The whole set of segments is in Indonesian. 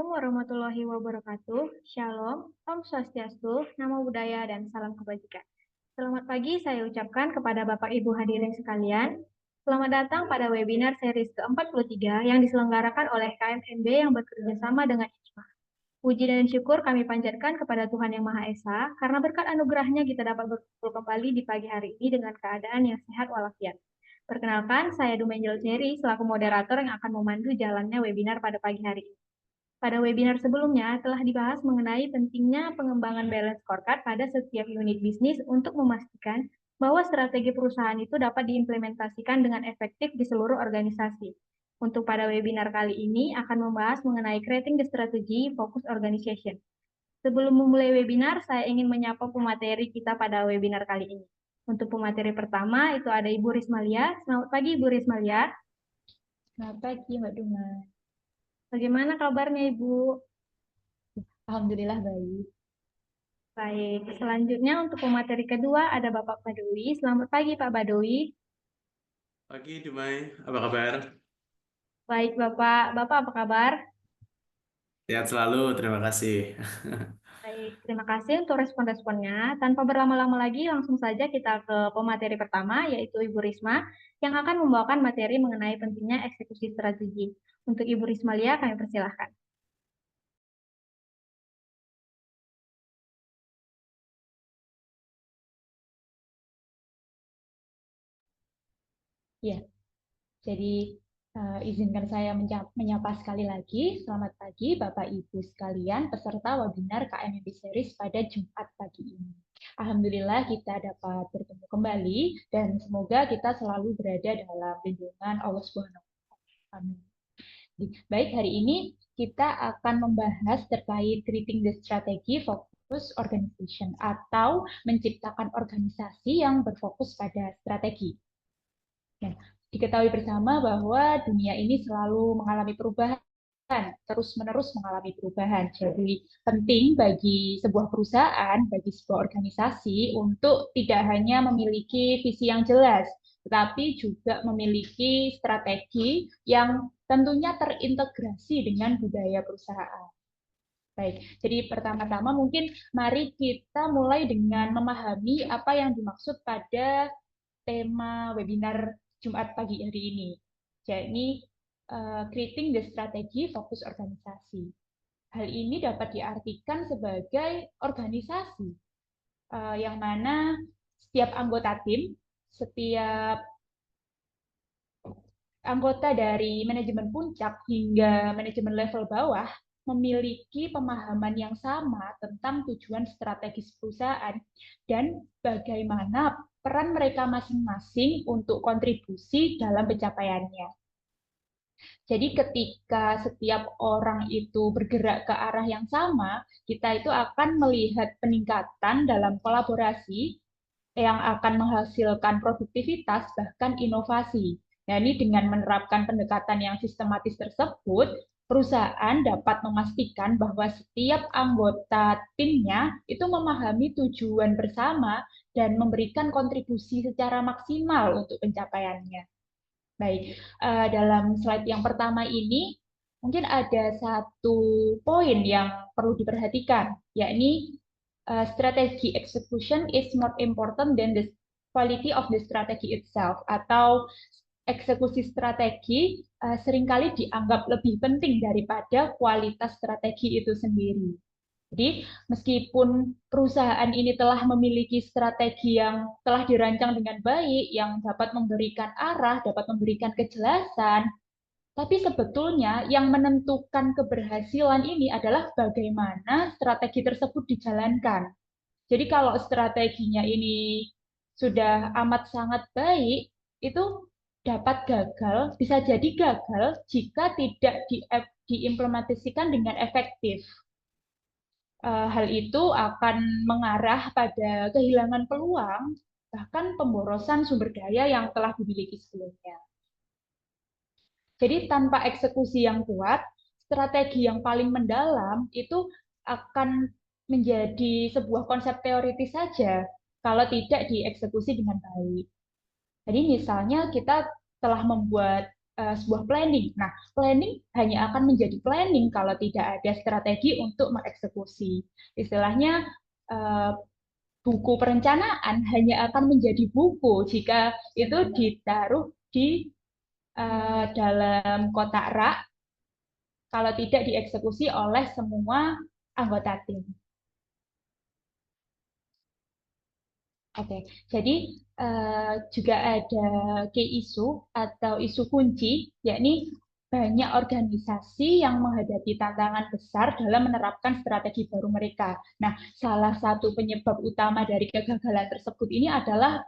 Assalamualaikum warahmatullahi wabarakatuh. Shalom, Om Swastiastu, Namo Buddhaya, dan salam kebajikan. Selamat pagi saya ucapkan kepada Bapak Ibu hadirin sekalian. Selamat datang pada webinar series ke-43 yang diselenggarakan oleh KMNB yang bekerja sama dengan IJMA. Puji dan syukur kami panjatkan kepada Tuhan Yang Maha Esa, karena berkat anugerahnya kita dapat berkumpul kembali di pagi hari ini dengan keadaan yang sehat walafiat. Perkenalkan, saya Dumenjel Cherry selaku moderator yang akan memandu jalannya webinar pada pagi hari ini. Pada webinar sebelumnya telah dibahas mengenai pentingnya pengembangan balance scorecard pada setiap unit bisnis untuk memastikan bahwa strategi perusahaan itu dapat diimplementasikan dengan efektif di seluruh organisasi. Untuk pada webinar kali ini akan membahas mengenai creating the strategy focus organization. Sebelum memulai webinar, saya ingin menyapa pemateri kita pada webinar kali ini. Untuk pemateri pertama itu ada Ibu Rismalia. Selamat pagi Ibu Rismalia. Selamat pagi, Mbak Duma. Bagaimana kabarnya Ibu? Alhamdulillah baik. Baik, selanjutnya untuk pemateri kedua ada Bapak Badowi. Selamat pagi Pak Badowi. Pagi Dumai, apa kabar? Baik Bapak, Bapak apa kabar? Sehat selalu, terima kasih. Baik, terima kasih untuk respon-responnya. Tanpa berlama-lama lagi, langsung saja kita ke pemateri pertama, yaitu Ibu Risma, yang akan membawakan materi mengenai pentingnya eksekusi strategi. Untuk Ibu Rismalia, kami persilahkan. Ya, jadi izinkan saya menyapa sekali lagi. Selamat pagi Bapak Ibu sekalian peserta webinar KMMB Series pada Jumat pagi ini. Alhamdulillah kita dapat bertemu kembali dan semoga kita selalu berada dalam lindungan Allah Subhanahu wa Ta'ala. Amin. Baik, hari ini kita akan membahas terkait creating the strategy focus organization atau menciptakan organisasi yang berfokus pada strategi. Nah, diketahui bersama bahwa dunia ini selalu mengalami perubahan, terus-menerus mengalami perubahan. Jadi penting bagi sebuah perusahaan, bagi sebuah organisasi untuk tidak hanya memiliki visi yang jelas, tetapi juga memiliki strategi yang tentunya terintegrasi dengan budaya perusahaan. Baik, jadi pertama-tama mungkin mari kita mulai dengan memahami apa yang dimaksud pada tema webinar Jumat pagi hari ini, yakni creating the strategy fokus organisasi. Hal ini dapat diartikan sebagai organisasi yang mana setiap anggota tim, setiap anggota dari manajemen puncak hingga manajemen level bawah memiliki pemahaman yang sama tentang tujuan strategis perusahaan dan bagaimana peran mereka masing-masing untuk kontribusi dalam pencapaiannya. Jadi ketika setiap orang itu bergerak ke arah yang sama, kita itu akan melihat peningkatan dalam kolaborasi yang akan menghasilkan produktivitas bahkan inovasi. Nah, ini dengan menerapkan pendekatan yang sistematis tersebut, perusahaan dapat memastikan bahwa setiap anggota timnya itu memahami tujuan bersama dan memberikan kontribusi secara maksimal untuk pencapaiannya. Baik, dalam slide yang pertama ini mungkin ada satu poin yang perlu diperhatikan, yakni strategy execution is more important than the quality of the strategy itself, atau eksekusi strategi seringkali dianggap lebih penting daripada kualitas strategi itu sendiri. Jadi, meskipun perusahaan ini telah memiliki strategi yang telah dirancang dengan baik, yang dapat memberikan arah, dapat memberikan kejelasan, tapi sebetulnya yang menentukan keberhasilan ini adalah bagaimana strategi tersebut dijalankan. Jadi kalau strateginya ini sudah amat sangat baik, itu dapat gagal, bisa jadi gagal jika tidak diimplementasikan dengan efektif. Hal itu akan mengarah pada kehilangan peluang, bahkan pemborosan sumber daya yang telah dimiliki sebelumnya. Jadi tanpa eksekusi yang kuat, strategi yang paling mendalam itu akan menjadi sebuah konsep teoritis saja kalau tidak dieksekusi dengan baik. Jadi misalnya kita telah membuat sebuah planning. Nah, planning hanya akan menjadi planning kalau tidak ada strategi untuk mengeksekusi. Istilahnya, buku perencanaan hanya akan menjadi buku jika itu ditaruh di dalam kotak rak, kalau tidak dieksekusi oleh semua anggota tim. Oke, jadi juga ada key issue atau isu kunci, yakni banyak organisasi yang menghadapi tantangan besar dalam menerapkan strategi baru mereka. Nah, salah satu penyebab utama dari kegagalan tersebut ini adalah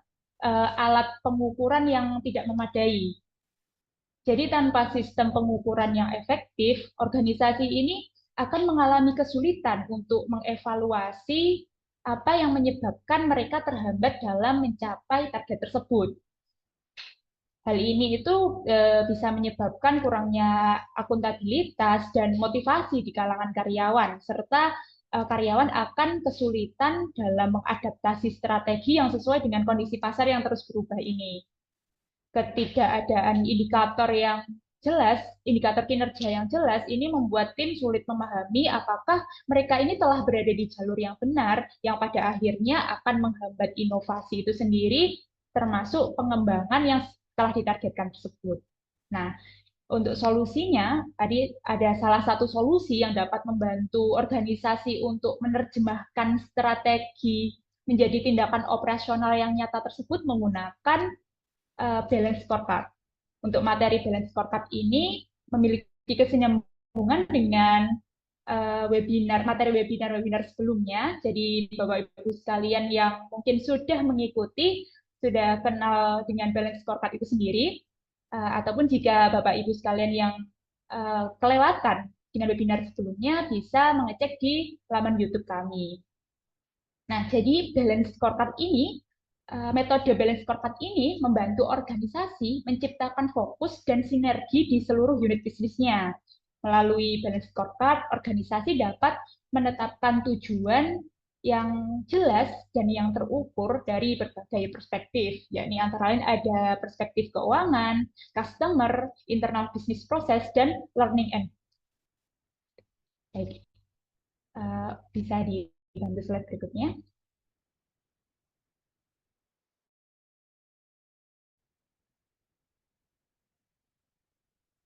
alat pengukuran yang tidak memadai. Jadi tanpa sistem pengukuran yang efektif, organisasi ini akan mengalami kesulitan untuk mengevaluasi apa yang menyebabkan mereka terhambat dalam mencapai target tersebut. Hal ini itu bisa menyebabkan kurangnya akuntabilitas dan motivasi di kalangan karyawan, serta karyawan akan kesulitan dalam mengadaptasi strategi yang sesuai dengan kondisi pasar yang terus berubah ini. Ketidakadaan indikator yang jelas, indikator kinerja yang jelas, ini membuat tim sulit memahami apakah mereka ini telah berada di jalur yang benar, yang pada akhirnya akan menghambat inovasi itu sendiri, termasuk pengembangan yang telah ditargetkan tersebut. Nah, untuk solusinya, tadi ada salah satu solusi yang dapat membantu organisasi untuk menerjemahkan strategi menjadi tindakan operasional yang nyata tersebut menggunakan balance scorecard. Untuk materi balance scorecard ini memiliki kesinambungan dengan materi webinar sebelumnya. Jadi Bapak Ibu sekalian yang mungkin sudah mengikuti, sudah kenal dengan balance scorecard itu sendiri, ataupun jika Bapak Ibu sekalian yang kelewatan dengan webinar sebelumnya, bisa mengecek di laman YouTube kami. Nah, jadi balance scorecard ini, metode balance scorecard ini membantu organisasi menciptakan fokus dan sinergi di seluruh unit bisnisnya. Melalui balance scorecard, organisasi dapat menetapkan tujuan yang jelas dan yang terukur dari berbagai perspektif, yakni antara lain ada perspektif keuangan, customer, internal business process, dan learning and. Baik, bisa dibantu slide berikutnya.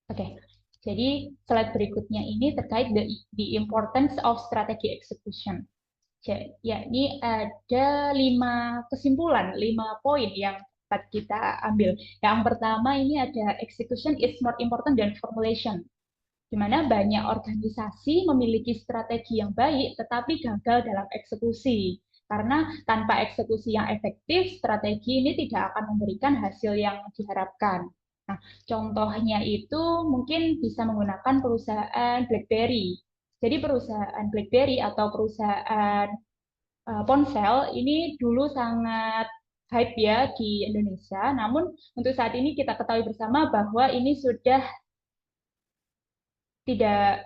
Oke, jadi slide berikutnya ini terkait the importance of strategy execution. Yakni ada 5 kesimpulan, 5 poin yang dapat kita ambil. Yang pertama ini ada execution is more important than formulation, di mana banyak organisasi memiliki strategi yang baik tetapi gagal dalam eksekusi. Karena tanpa eksekusi yang efektif, strategi ini tidak akan memberikan hasil yang diharapkan. Nah, contohnya itu mungkin bisa menggunakan perusahaan BlackBerry. Jadi perusahaan BlackBerry atau perusahaan ponsel ini dulu sangat hype ya di Indonesia. Namun untuk saat ini kita ketahui bersama bahwa ini sudah tidak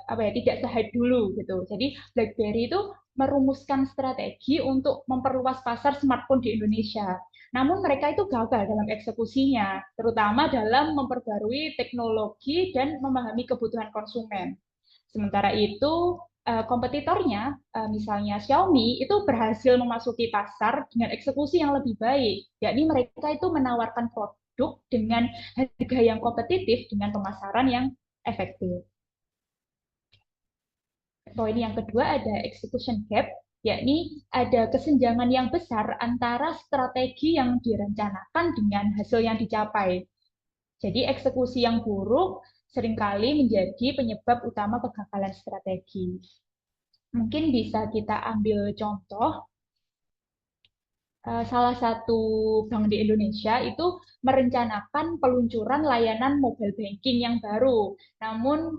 se-hype dulu gitu. Jadi BlackBerry itu merumuskan strategi untuk memperluas pasar smartphone di Indonesia. Namun mereka itu gagal dalam eksekusinya, terutama dalam memperbarui teknologi dan memahami kebutuhan konsumen. Sementara itu, kompetitornya, misalnya Xiaomi, itu berhasil memasuki pasar dengan eksekusi yang lebih baik, yakni mereka itu menawarkan produk dengan harga yang kompetitif dengan pemasaran yang efektif. Poin yang kedua ada execution gap, yakni ada kesenjangan yang besar antara strategi yang direncanakan dengan hasil yang dicapai. Jadi eksekusi yang buruk seringkali menjadi penyebab utama kegagalan strategi. Mungkin bisa kita ambil contoh, salah satu bank di Indonesia itu merencanakan peluncuran layanan mobile banking yang baru. Namun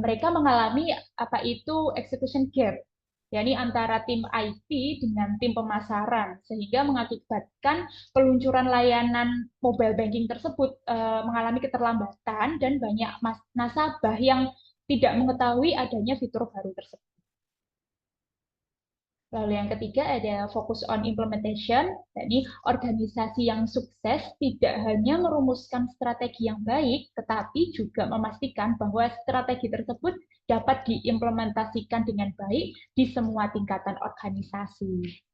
mereka mengalami apa itu execution gap, yakni antara tim IT dengan tim pemasaran, sehingga mengakibatkan peluncuran layanan mobile banking tersebut mengalami keterlambatan dan banyak nasabah yang tidak mengetahui adanya fitur baru tersebut. Lalu yang ketiga ada fokus on implementation, yakni organisasi yang sukses tidak hanya merumuskan strategi yang baik, tetapi juga memastikan bahwa strategi tersebut dapat diimplementasikan dengan baik di semua tingkatan organisasi.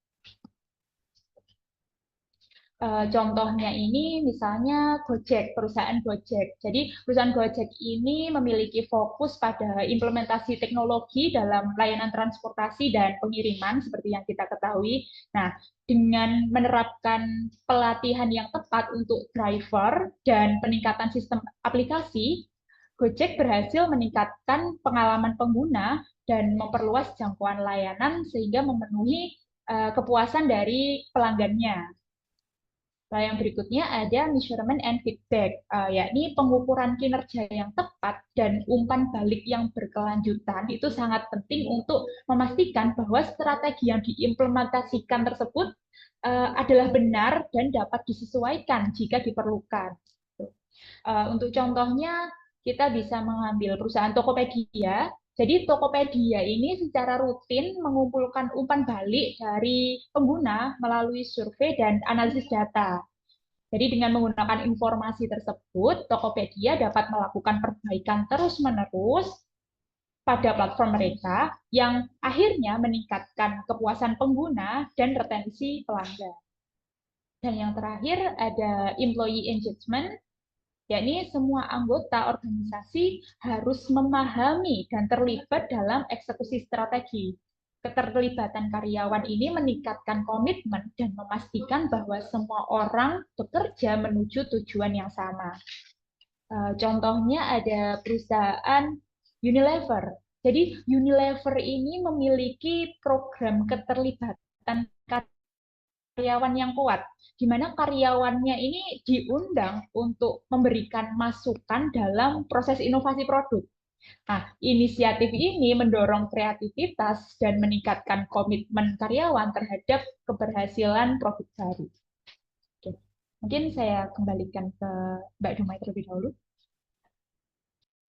Contohnya ini misalnya Gojek, perusahaan Gojek. Jadi perusahaan Gojek ini memiliki fokus pada implementasi teknologi dalam layanan transportasi dan pengiriman seperti yang kita ketahui. Nah, dengan menerapkan pelatihan yang tepat untuk driver dan peningkatan sistem aplikasi, Gojek berhasil meningkatkan pengalaman pengguna dan memperluas jangkauan layanan sehingga memenuhi kepuasan dari pelanggannya. Nah, yang berikutnya ada measurement and feedback, yakni pengukuran kinerja yang tepat dan umpan balik yang berkelanjutan itu sangat penting untuk memastikan bahwa strategi yang diimplementasikan tersebut adalah benar dan dapat disesuaikan jika diperlukan. Untuk contohnya, kita bisa mengambil perusahaan Tokopedia. Jadi Tokopedia ini secara rutin mengumpulkan umpan balik dari pengguna melalui survei dan analisis data. Jadi dengan menggunakan informasi tersebut, Tokopedia dapat melakukan perbaikan terus-menerus pada platform mereka yang akhirnya meningkatkan kepuasan pengguna dan retensi pelanggan. Dan yang terakhir ada employee engagement, yakni semua anggota organisasi harus memahami dan terlibat dalam eksekusi strategi. Keterlibatan karyawan ini meningkatkan komitmen dan memastikan bahwa semua orang bekerja menuju tujuan yang sama. Contohnya ada perusahaan Unilever. Jadi Unilever ini memiliki program keterlibatan karyawan yang kuat, di mana karyawannya ini diundang untuk memberikan masukan dalam proses inovasi produk. Nah, inisiatif ini mendorong kreativitas dan meningkatkan komitmen karyawan terhadap keberhasilan produk baru. Oke. Mungkin saya kembalikan ke Mbak Dumai terlebih dahulu.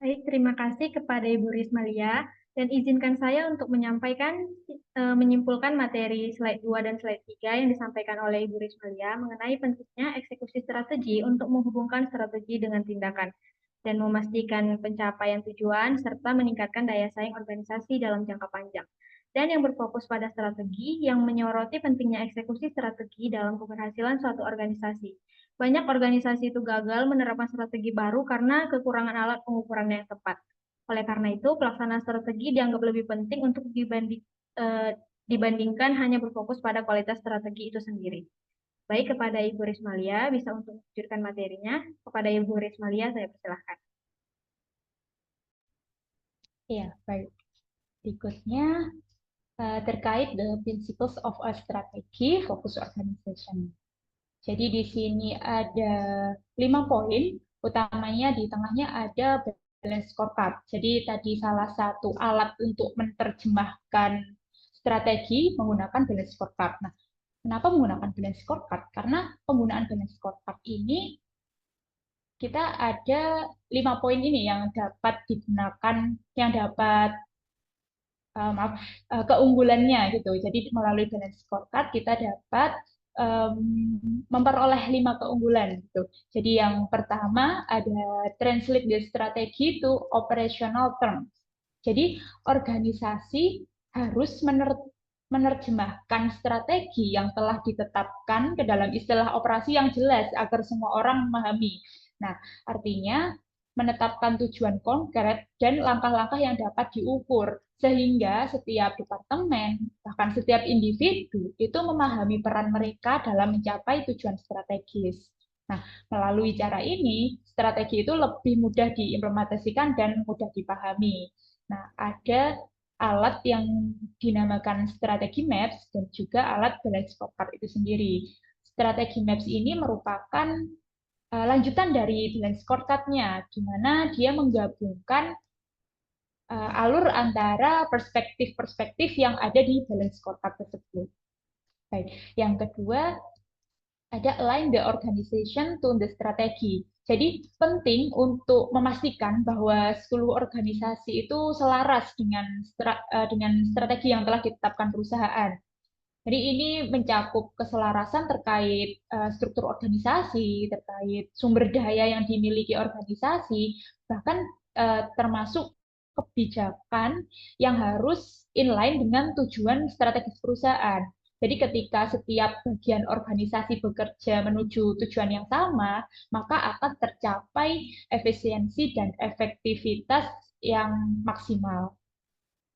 Baik, terima kasih kepada Ibu Rismalia. Dan izinkan saya untuk menyimpulkan materi slide 2 dan slide 3 yang disampaikan oleh Ibu Rismalia mengenai pentingnya eksekusi strategi untuk menghubungkan strategi dengan tindakan dan memastikan pencapaian tujuan serta meningkatkan daya saing organisasi dalam jangka panjang. Dan yang berfokus pada strategi yang menyoroti pentingnya eksekusi strategi dalam keberhasilan suatu organisasi. Banyak organisasi itu gagal menerapkan strategi baru karena kekurangan alat pengukurannya yang tepat. Oleh karena itu, pelaksanaan strategi dianggap lebih penting untuk dibandingkan hanya berfokus pada kualitas strategi itu sendiri. Baik, kepada Ibu Rismalia, bisa untuk melanjutkan materinya. Kepada Ibu Rismalia, saya persilahkan. Ya, baik. Berikutnya terkait the principles of a strategy focus organization. Jadi di sini ada 5 poin, utamanya di tengahnya ada balance scorecard. Jadi tadi salah satu alat untuk menerjemahkan strategi menggunakan balance scorecard. Nah, kenapa menggunakan balance scorecard? Karena penggunaan balance scorecard ini kita ada 5 poin ini yang dapat digunakan, yang dapat keunggulannya gitu. Jadi melalui balance scorecard kita dapat memperoleh 5 keunggulan gitu. Jadi yang pertama ada translate the strategy to operational terms. Jadi organisasi harus menerjemahkan strategi yang telah ditetapkan ke dalam istilah operasi yang jelas agar semua orang memahami. Nah, artinya menetapkan tujuan konkret dan langkah-langkah yang dapat diukur, sehingga setiap departemen, bahkan setiap individu, itu memahami peran mereka dalam mencapai tujuan strategis. Nah, melalui cara ini, strategi itu lebih mudah diimplementasikan dan mudah dipahami. Nah, ada alat yang dinamakan strategi maps dan juga alat balance scorecard itu sendiri. Strategi maps ini merupakan lanjutan dari balance scorecard-nya, di mana dia menggabungkan alur antara perspektif-perspektif yang ada di balance scorecard tersebut. Baik, yang kedua ada align the organization to the strategy. Jadi penting untuk memastikan bahwa seluruh organisasi itu selaras dengan strategi yang telah ditetapkan perusahaan. Jadi ini mencakup keselarasan terkait struktur organisasi, terkait sumber daya yang dimiliki organisasi, bahkan termasuk kebijakan yang harus inline dengan tujuan strategis perusahaan. Jadi ketika setiap bagian organisasi bekerja menuju tujuan yang sama, maka akan tercapai efisiensi dan efektivitas yang maksimal.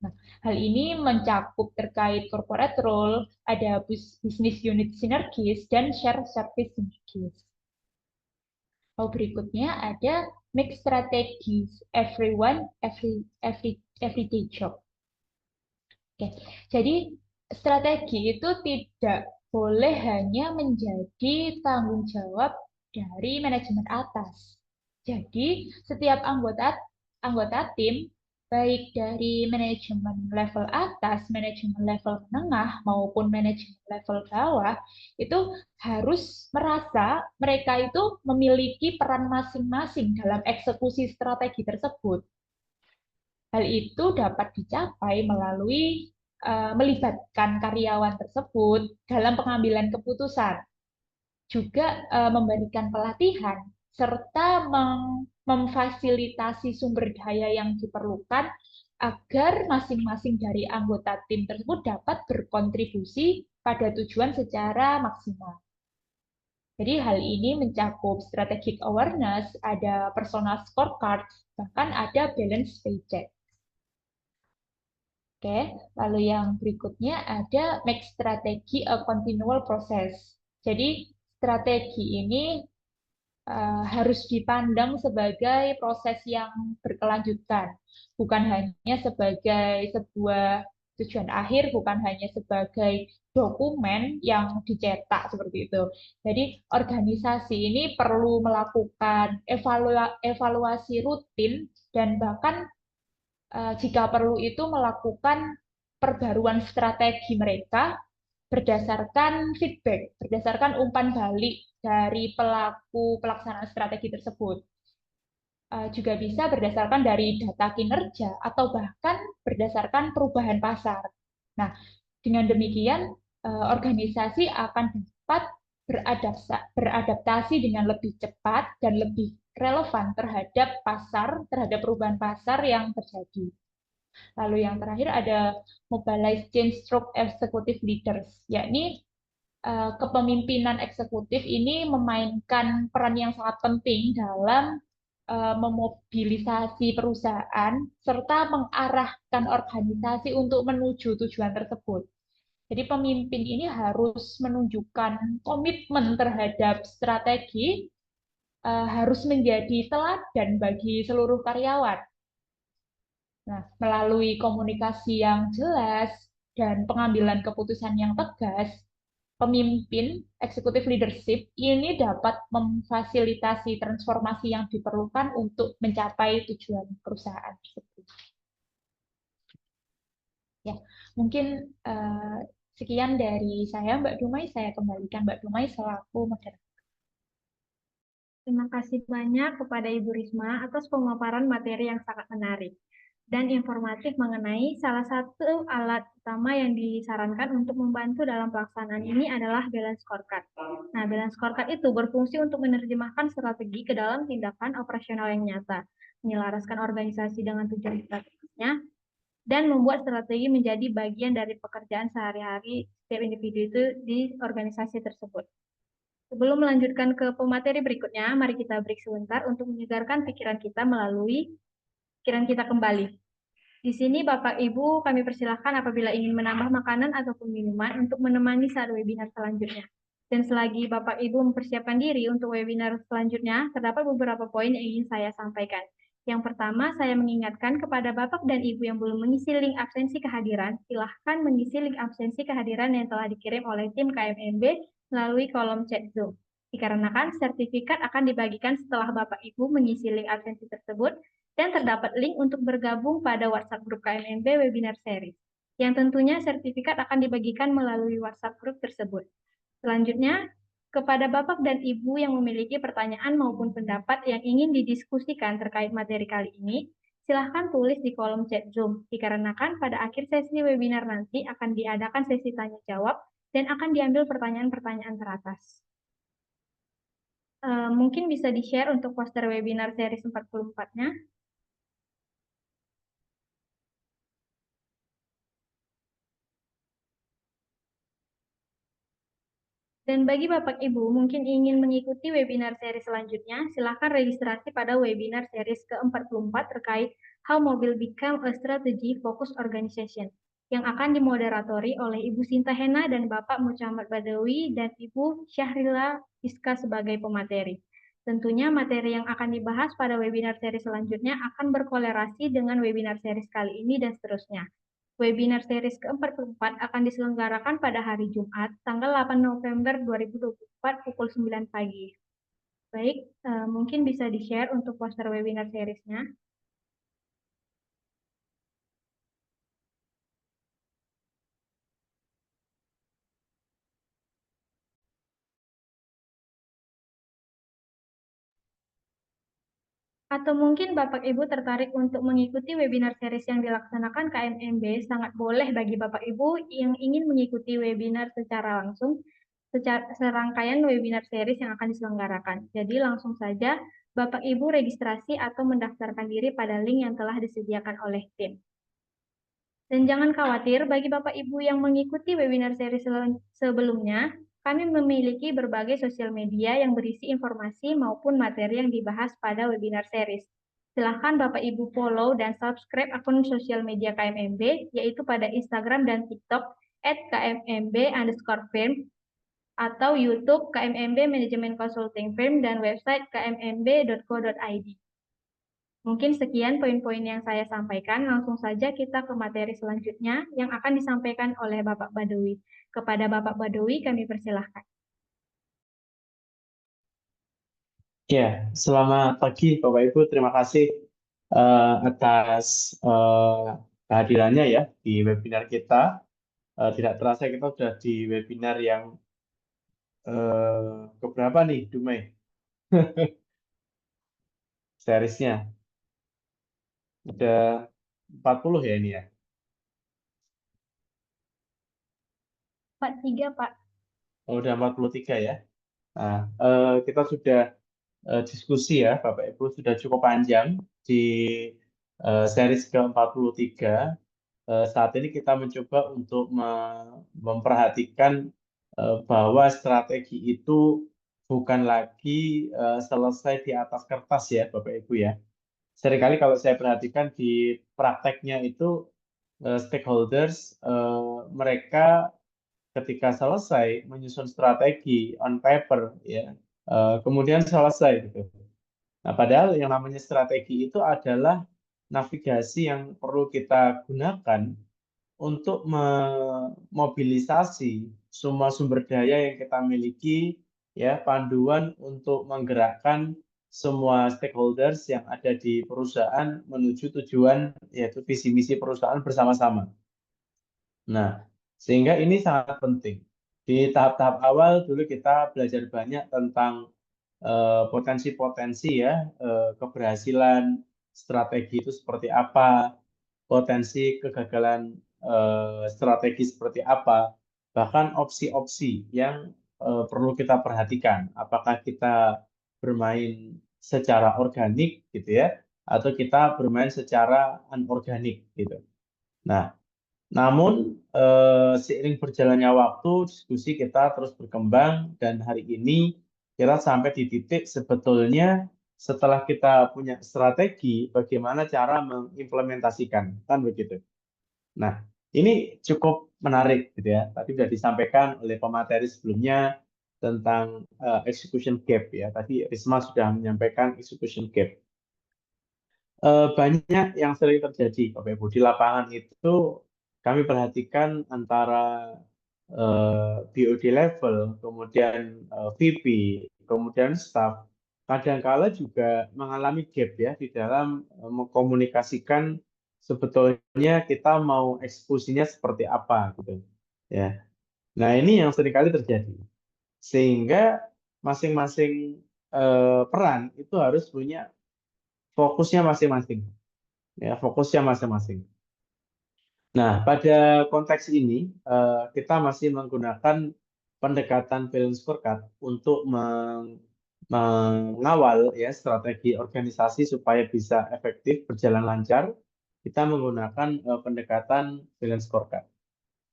Nah, hal ini mencakup terkait corporate role, ada business unit synergies, dan share service synergies. Lalu berikutnya ada make strategies everyone everyday job. Oke, jadi strategi itu tidak boleh hanya menjadi tanggung jawab dari manajemen atas. Jadi setiap anggota tim baik dari manajemen level atas, manajemen level menengah maupun manajemen level bawah itu harus merasa mereka itu memiliki peran masing-masing dalam eksekusi strategi tersebut. Hal itu dapat dicapai melalui melibatkan karyawan tersebut dalam pengambilan keputusan, juga memberikan pelatihan, serta memfasilitasi sumber daya yang diperlukan agar masing-masing dari anggota tim tersebut dapat berkontribusi pada tujuan secara maksimal. Jadi hal ini mencakup strategic awareness, ada personal scorecard, bahkan ada balance paycheck. Oke, lalu yang berikutnya ada make strategi a continual process. Jadi strategi ini harus dipandang sebagai proses yang berkelanjutan, bukan hanya sebagai sebuah tujuan akhir, bukan hanya sebagai dokumen yang dicetak seperti itu. Jadi organisasi ini perlu melakukan evaluasi rutin dan bahkan jika perlu itu melakukan perbaruan strategi mereka berdasarkan feedback, berdasarkan umpan balik dari pelaku pelaksanaan strategi tersebut. Juga bisa berdasarkan dari data kinerja atau bahkan berdasarkan perubahan pasar. Nah, dengan demikian organisasi akan dapat beradaptasi dengan lebih cepat dan lebih relevan terhadap pasar, terhadap perubahan pasar yang terjadi. Lalu yang terakhir ada mobilize change stroke executive leaders, yakni kepemimpinan eksekutif ini memainkan peran yang sangat penting dalam memobilisasi perusahaan serta mengarahkan organisasi untuk menuju tujuan tersebut. Jadi pemimpin ini harus menunjukkan komitmen terhadap strategi, harus menjadi teladan bagi seluruh karyawan. Nah, melalui komunikasi yang jelas dan pengambilan keputusan yang tegas, pemimpin eksekutif leadership ini dapat memfasilitasi transformasi yang diperlukan untuk mencapai tujuan perusahaan tersebut. Ya, mungkin sekian dari saya, Mbak Dumai. Saya kembalikan Mbak Dumai selaku moderator. Terima kasih banyak kepada Ibu Risma atas pemaparan materi yang sangat menarik dan informatif mengenai salah satu alat utama yang disarankan untuk membantu dalam pelaksanaan ini adalah balance scorecard. Nah, balance scorecard itu berfungsi untuk menerjemahkan strategi ke dalam tindakan operasional yang nyata, menyelaraskan organisasi dengan tujuan strategisnya, dan membuat strategi menjadi bagian dari pekerjaan sehari-hari setiap individu itu di organisasi tersebut. Sebelum melanjutkan ke pemateri berikutnya, mari kita break sebentar untuk menyegarkan pikiran kita melalui pikiran kita kembali. Di sini Bapak Ibu kami persilahkan apabila ingin menambah makanan ataupun minuman untuk menemani saat webinar selanjutnya. Dan selagi Bapak Ibu mempersiapkan diri untuk webinar selanjutnya, terdapat beberapa poin yang ingin saya sampaikan. Yang pertama, saya mengingatkan kepada Bapak dan Ibu yang belum mengisi link absensi kehadiran, silahkan mengisi link absensi kehadiran yang telah dikirim oleh tim KMMB melalui kolom chat Zoom. Dikarenakan sertifikat akan dibagikan setelah Bapak Ibu mengisi link absensi tersebut, dan terdapat link untuk bergabung pada WhatsApp Group KMMB Webinar Series, yang tentunya sertifikat akan dibagikan melalui WhatsApp Group tersebut. Selanjutnya, kepada Bapak dan Ibu yang memiliki pertanyaan maupun pendapat yang ingin didiskusikan terkait materi kali ini, silahkan tulis di kolom chat Zoom, dikarenakan pada akhir sesi webinar nanti akan diadakan sesi tanya-jawab dan akan diambil pertanyaan-pertanyaan teratas. Mungkin bisa di-share untuk poster webinar series 44-nya. Dan bagi Bapak Ibu mungkin ingin mengikuti webinar seri selanjutnya, silakan registrasi pada webinar series ke-44 terkait How Mobile Become a Strategy Focused Organization yang akan dimoderatori oleh Ibu Sinta Hena dan Bapak Muhammad Badawi dan Ibu Syahrila Iska sebagai pemateri. Tentunya materi yang akan dibahas pada webinar seri selanjutnya akan berkolerasi dengan webinar seri kali ini dan seterusnya. Webinar series ke-44 akan diselenggarakan pada hari Jumat, tanggal 8 November 2024 pukul 9 pagi. Baik, mungkin bisa di-share untuk poster webinar seriesnya. Atau mungkin Bapak Ibu tertarik untuk mengikuti webinar series yang dilaksanakan KMMB, sangat boleh bagi Bapak Ibu yang ingin mengikuti webinar secara langsung, serangkaian webinar series yang akan diselenggarakan. Jadi langsung saja Bapak Ibu registrasi atau mendaftarkan diri pada link yang telah disediakan oleh tim. Dan jangan khawatir, bagi Bapak Ibu yang mengikuti webinar series sebelumnya, kami memiliki berbagai sosial media yang berisi informasi maupun materi yang dibahas pada webinar series. Silahkan Bapak Ibu follow dan subscribe akun sosial media KMMB, yaitu pada Instagram dan TikTok @kmmb_firm, atau YouTube KMMB Management Consulting Firm, dan website kmmb.co.id. Mungkin sekian poin-poin yang saya sampaikan. Langsung saja kita ke materi selanjutnya yang akan disampaikan oleh Bapak Badawi. Kepada Bapak Badawi kami persilahkan. Ya, selamat pagi Bapak Ibu. Terima kasih atas kehadirannya ya di webinar kita. Tidak terasa kita sudah di webinar yang keberapa nih, Dumai? Seriesnya. Udah 40 ya ini ya? 43, Pak. Oh, udah 43 ya. Nah, kita sudah diskusi ya, Bapak Ibu, sudah cukup panjang di series ke-43. Saat ini kita mencoba untuk memperhatikan bahwa strategi itu bukan lagi selesai di atas kertas ya, Bapak Ibu ya. Seringkali kalau saya perhatikan di prakteknya itu stakeholders mereka ketika selesai menyusun strategi on paper ya, kemudian selesai gitu. Nah, padahal yang namanya strategi itu adalah navigasi yang perlu kita gunakan untuk memobilisasi semua sumber daya yang kita miliki, ya, panduan untuk menggerakkan semua stakeholders yang ada di perusahaan menuju tujuan, yaitu visi misi perusahaan bersama-sama. Nah, sehingga ini sangat penting. Di tahap-tahap awal dulu kita belajar banyak tentang potensi-potensi ya, keberhasilan strategi itu seperti apa, potensi kegagalan strategi seperti apa, bahkan opsi-opsi yang perlu kita perhatikan. Apakah kita bermain secara organik gitu ya, atau kita bermain secara anorganik gitu. Nah, namun seiring berjalannya waktu, diskusi kita terus berkembang dan hari ini kita sampai di titik sebetulnya setelah kita punya strategi, bagaimana cara mengimplementasikan, kan begitu. Nah, ini cukup menarik gitu ya. Tadi sudah disampaikan oleh pemateri sebelumnya tentang execution gap ya. Tadi Risma sudah menyampaikan execution gap. Banyak yang sering terjadi, Bapak Ibu, di lapangan itu kami perhatikan antara BOD level, kemudian VP, kemudian staff, kadangkala juga mengalami gap ya di dalam mengkomunikasikan sebetulnya kita mau eksekusinya seperti apa gitu ya. Nah, ini yang seringkali terjadi. Sehingga masing-masing peran itu harus punya fokusnya masing-masing. Ya, fokusnya masing-masing. Nah, pada konteks ini kita masih menggunakan pendekatan Balanced Scorecard untuk mengawal ya strategi organisasi supaya bisa efektif berjalan lancar. Kita menggunakan pendekatan Balanced Scorecard.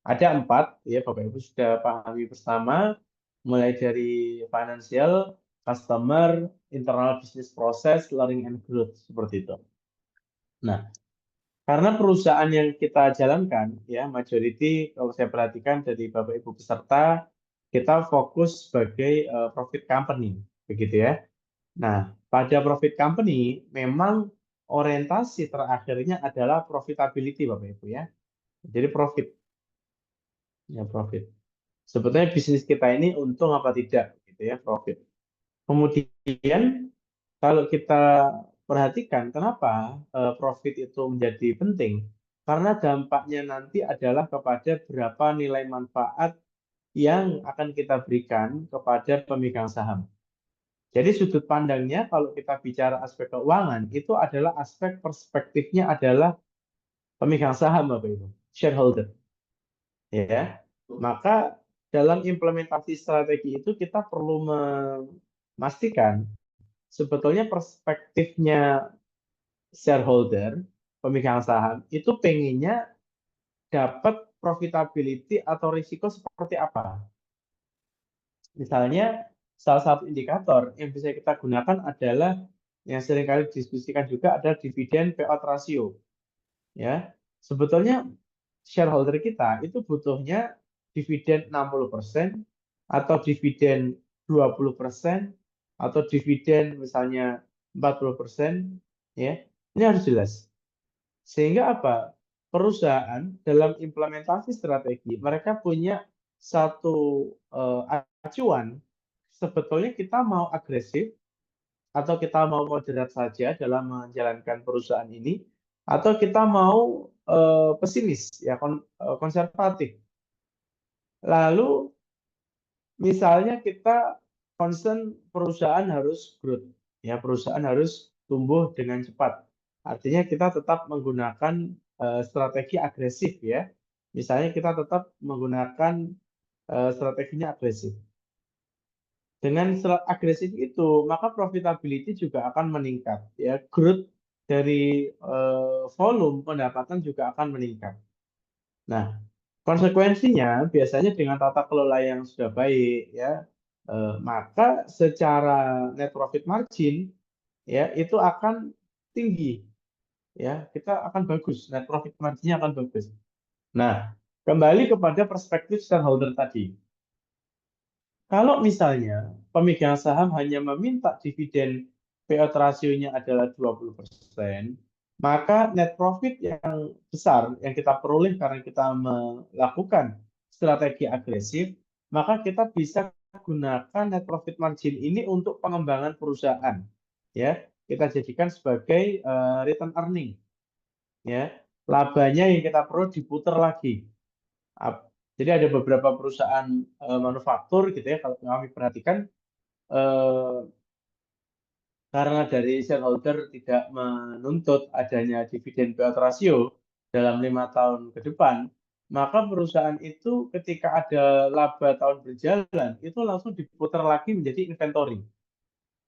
Ada 4 ya Bapak Ibu sudah pahami bersama, mulai dari financial, customer, internal business process, learning and growth seperti itu. Nah, karena perusahaan yang kita jalankan, ya majority kalau saya perhatikan dari Bapak Ibu peserta, kita fokus sebagai profit company, begitu ya. Nah, pada profit company memang orientasi terakhirnya adalah profitability, Bapak Ibu ya. Jadi profit, ya profit. Sebetulnya bisnis kita ini untung apa tidak, gitu ya, profit. Kemudian kalau kita perhatikan kenapa profit itu menjadi penting, karena dampaknya nanti adalah kepada berapa nilai manfaat yang akan kita berikan kepada pemegang saham. Jadi sudut pandangnya kalau kita bicara aspek keuangan itu adalah aspek perspektifnya adalah pemegang saham Bapak Ibu, shareholder. Ya. Maka dalam implementasi strategi itu kita perlu memastikan sebetulnya perspektifnya shareholder, pemegang saham, itu pengennya dapat profitability atau risiko seperti apa. Misalnya, salah satu indikator yang bisa kita gunakan adalah yang seringkali didiskusikan juga ada dividen payout ratio. Ya, sebetulnya shareholder kita itu butuhnya dividen 60% atau dividen 20% atau dividen misalnya 40%, ya. Ini harus jelas. Sehingga apa? Perusahaan dalam implementasi strategi mereka punya satu acuan sebetulnya kita mau agresif atau kita mau moderat saja dalam menjalankan perusahaan ini atau kita mau pesimis ya konservatif. Lalu misalnya kita concern perusahaan harus growth, ya perusahaan harus tumbuh dengan cepat. Artinya kita tetap menggunakan strategi agresif ya. Misalnya kita tetap menggunakan strateginya agresif. Dengan agresif itu, maka profitability juga akan meningkat. Ya, growth dari volume pendapatan juga akan meningkat. Nah, konsekuensinya biasanya dengan tata kelola yang sudah baik, ya, maka secara net profit margin, ya itu akan tinggi, ya kita akan bagus, net profit marginnya akan bagus. Nah, kembali kepada perspektif shareholder tadi. Kalau misalnya pemegang saham hanya meminta dividen payout rasionya adalah 20%, maka net profit yang besar yang kita peroleh karena kita melakukan strategi agresif, maka kita bisa gunakan net profit margin ini untuk pengembangan perusahaan. Ya, kita jadikan sebagai return earning. Ya, labanya yang kita perlu diputar lagi. Jadi ada beberapa perusahaan manufaktur gitu ya kalau kami perhatikan karena dari shareholder tidak menuntut adanya dividen payout ratio dalam 5 tahun ke depan, maka perusahaan itu ketika ada laba tahun berjalan itu langsung diputar lagi menjadi inventory.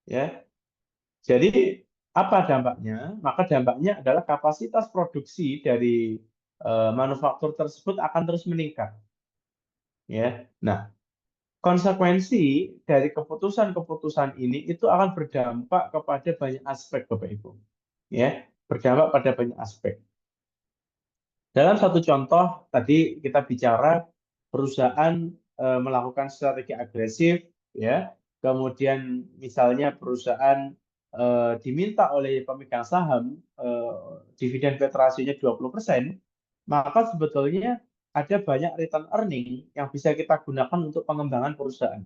Ya, jadi apa dampaknya? Maka dampaknya adalah kapasitas produksi dari manufaktur tersebut akan terus meningkat. Ya, nah konsekuensi dari keputusan-keputusan ini itu akan berdampak kepada banyak aspek, Bapak Ibu. Ya, berdampak pada banyak aspek. Dalam satu contoh tadi kita bicara perusahaan melakukan strategi agresif, ya. Kemudian misalnya perusahaan diminta oleh pemegang saham dividen payout ratio-nya 20%, maka sebetulnya ada banyak return earning yang bisa kita gunakan untuk pengembangan perusahaan.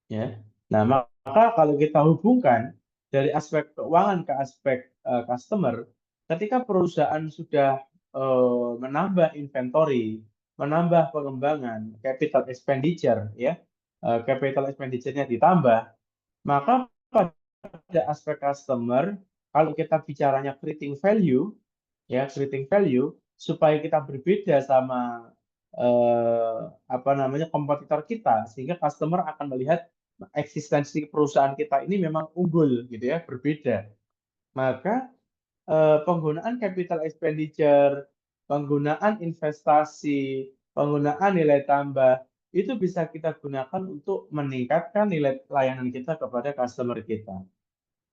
Ya. Nah, maka kalau kita hubungkan dari aspek keuangan ke aspek customer, ketika perusahaan sudah menambah inventory, menambah pengembangan, capital expenditure, ya, capital expenditure-nya ditambah, maka pada aspek customer, kalau kita bicaranya creating value, ya creating value, supaya kita berbeda sama kompetitor kita, sehingga customer akan melihat eksistensi perusahaan kita ini memang unggul gitu ya, berbeda. Maka penggunaan capital expenditure, penggunaan investasi, penggunaan nilai tambah itu bisa kita gunakan untuk meningkatkan nilai layanan kita kepada customer kita.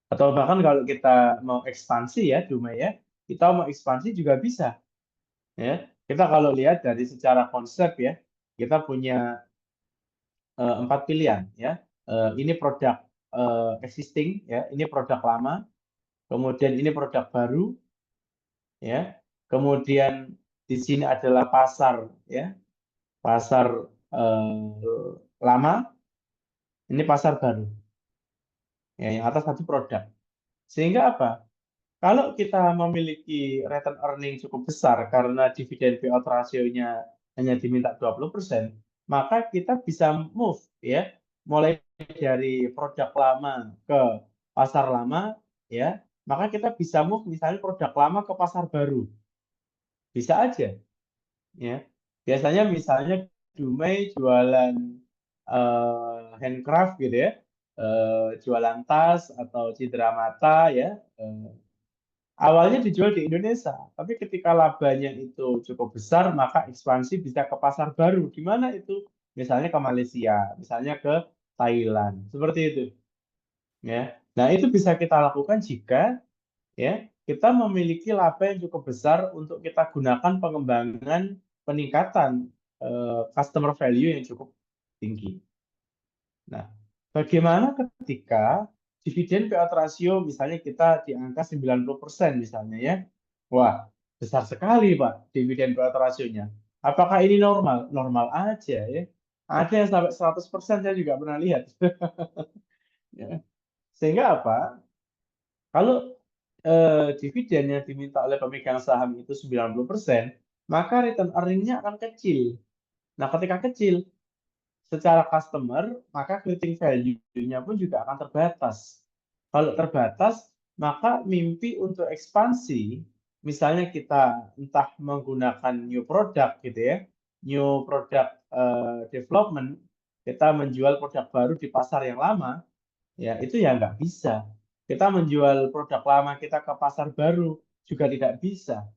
Atau bahkan kalau kita mau ekspansi ya, Dumai ya, kita mau ekspansi juga bisa. Ya, kita kalau lihat dari secara konsep ya, kita punya 4 pilihan ya. Ini produk existing ya, ini produk lama, kemudian ini produk baru ya. Kemudian di sini adalah pasar ya, pasar lama, ini pasar baru. Ya, yang atas satu produk. Sehingga apa? Kalau kita memiliki return earning cukup besar karena dividen payout ratio-nya hanya diminta 20%, maka kita bisa move ya, mulai dari produk lama ke pasar lama ya, maka kita bisa move misalnya produk lama ke pasar baru. Bisa aja ya. Biasanya misalnya Dumai jualan handcraft gitu ya, jualan tas atau cindera mata ya, awalnya dijual di Indonesia, tapi ketika labanya itu cukup besar, maka ekspansi bisa ke pasar baru. Di mana itu? Misalnya ke Malaysia, misalnya ke Thailand, seperti itu. Ya, nah itu bisa kita lakukan jika ya kita memiliki laba yang cukup besar untuk kita gunakan pengembangan peningkatan customer value yang cukup tinggi. Nah, bagaimana ketika dividen payout ratio misalnya kita di angka 90% misalnya ya. Wah, besar sekali Pak dividen payout rasionya. Apakah ini normal? Normal aja ya. Ada yang sampai 100% saya juga pernah lihat. Ya. Sehingga apa? Kalau dividen yang diminta oleh pemegang saham itu 90%, maka return earning-nya akan kecil. Nah, ketika kecil, secara customer, maka creating value-nya pun juga akan terbatas. Kalau terbatas, maka mimpi untuk ekspansi, misalnya kita entah menggunakan new product gitu ya, new product development, kita menjual produk baru di pasar yang lama, ya itu ya nggak bisa. Kita menjual produk lama kita ke pasar baru juga tidak bisa.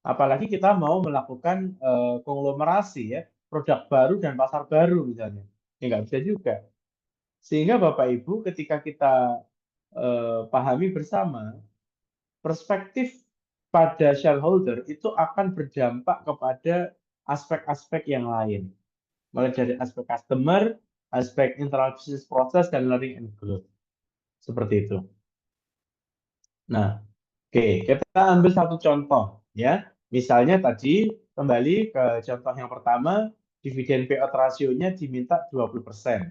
Apalagi kita mau melakukan konglomerasi ya, produk baru dan pasar baru misalnya. Ya nggak bisa juga. Sehingga Bapak Ibu ketika kita pahami bersama, perspektif pada shareholder itu akan berdampak kepada aspek-aspek yang lain. Mulai dari aspek customer, aspek internal business process, dan learning and growth. Seperti itu. Nah, oke, kita ambil satu contoh ya. Misalnya tadi kembali ke contoh yang pertama, dividen payout rasionya diminta 20%.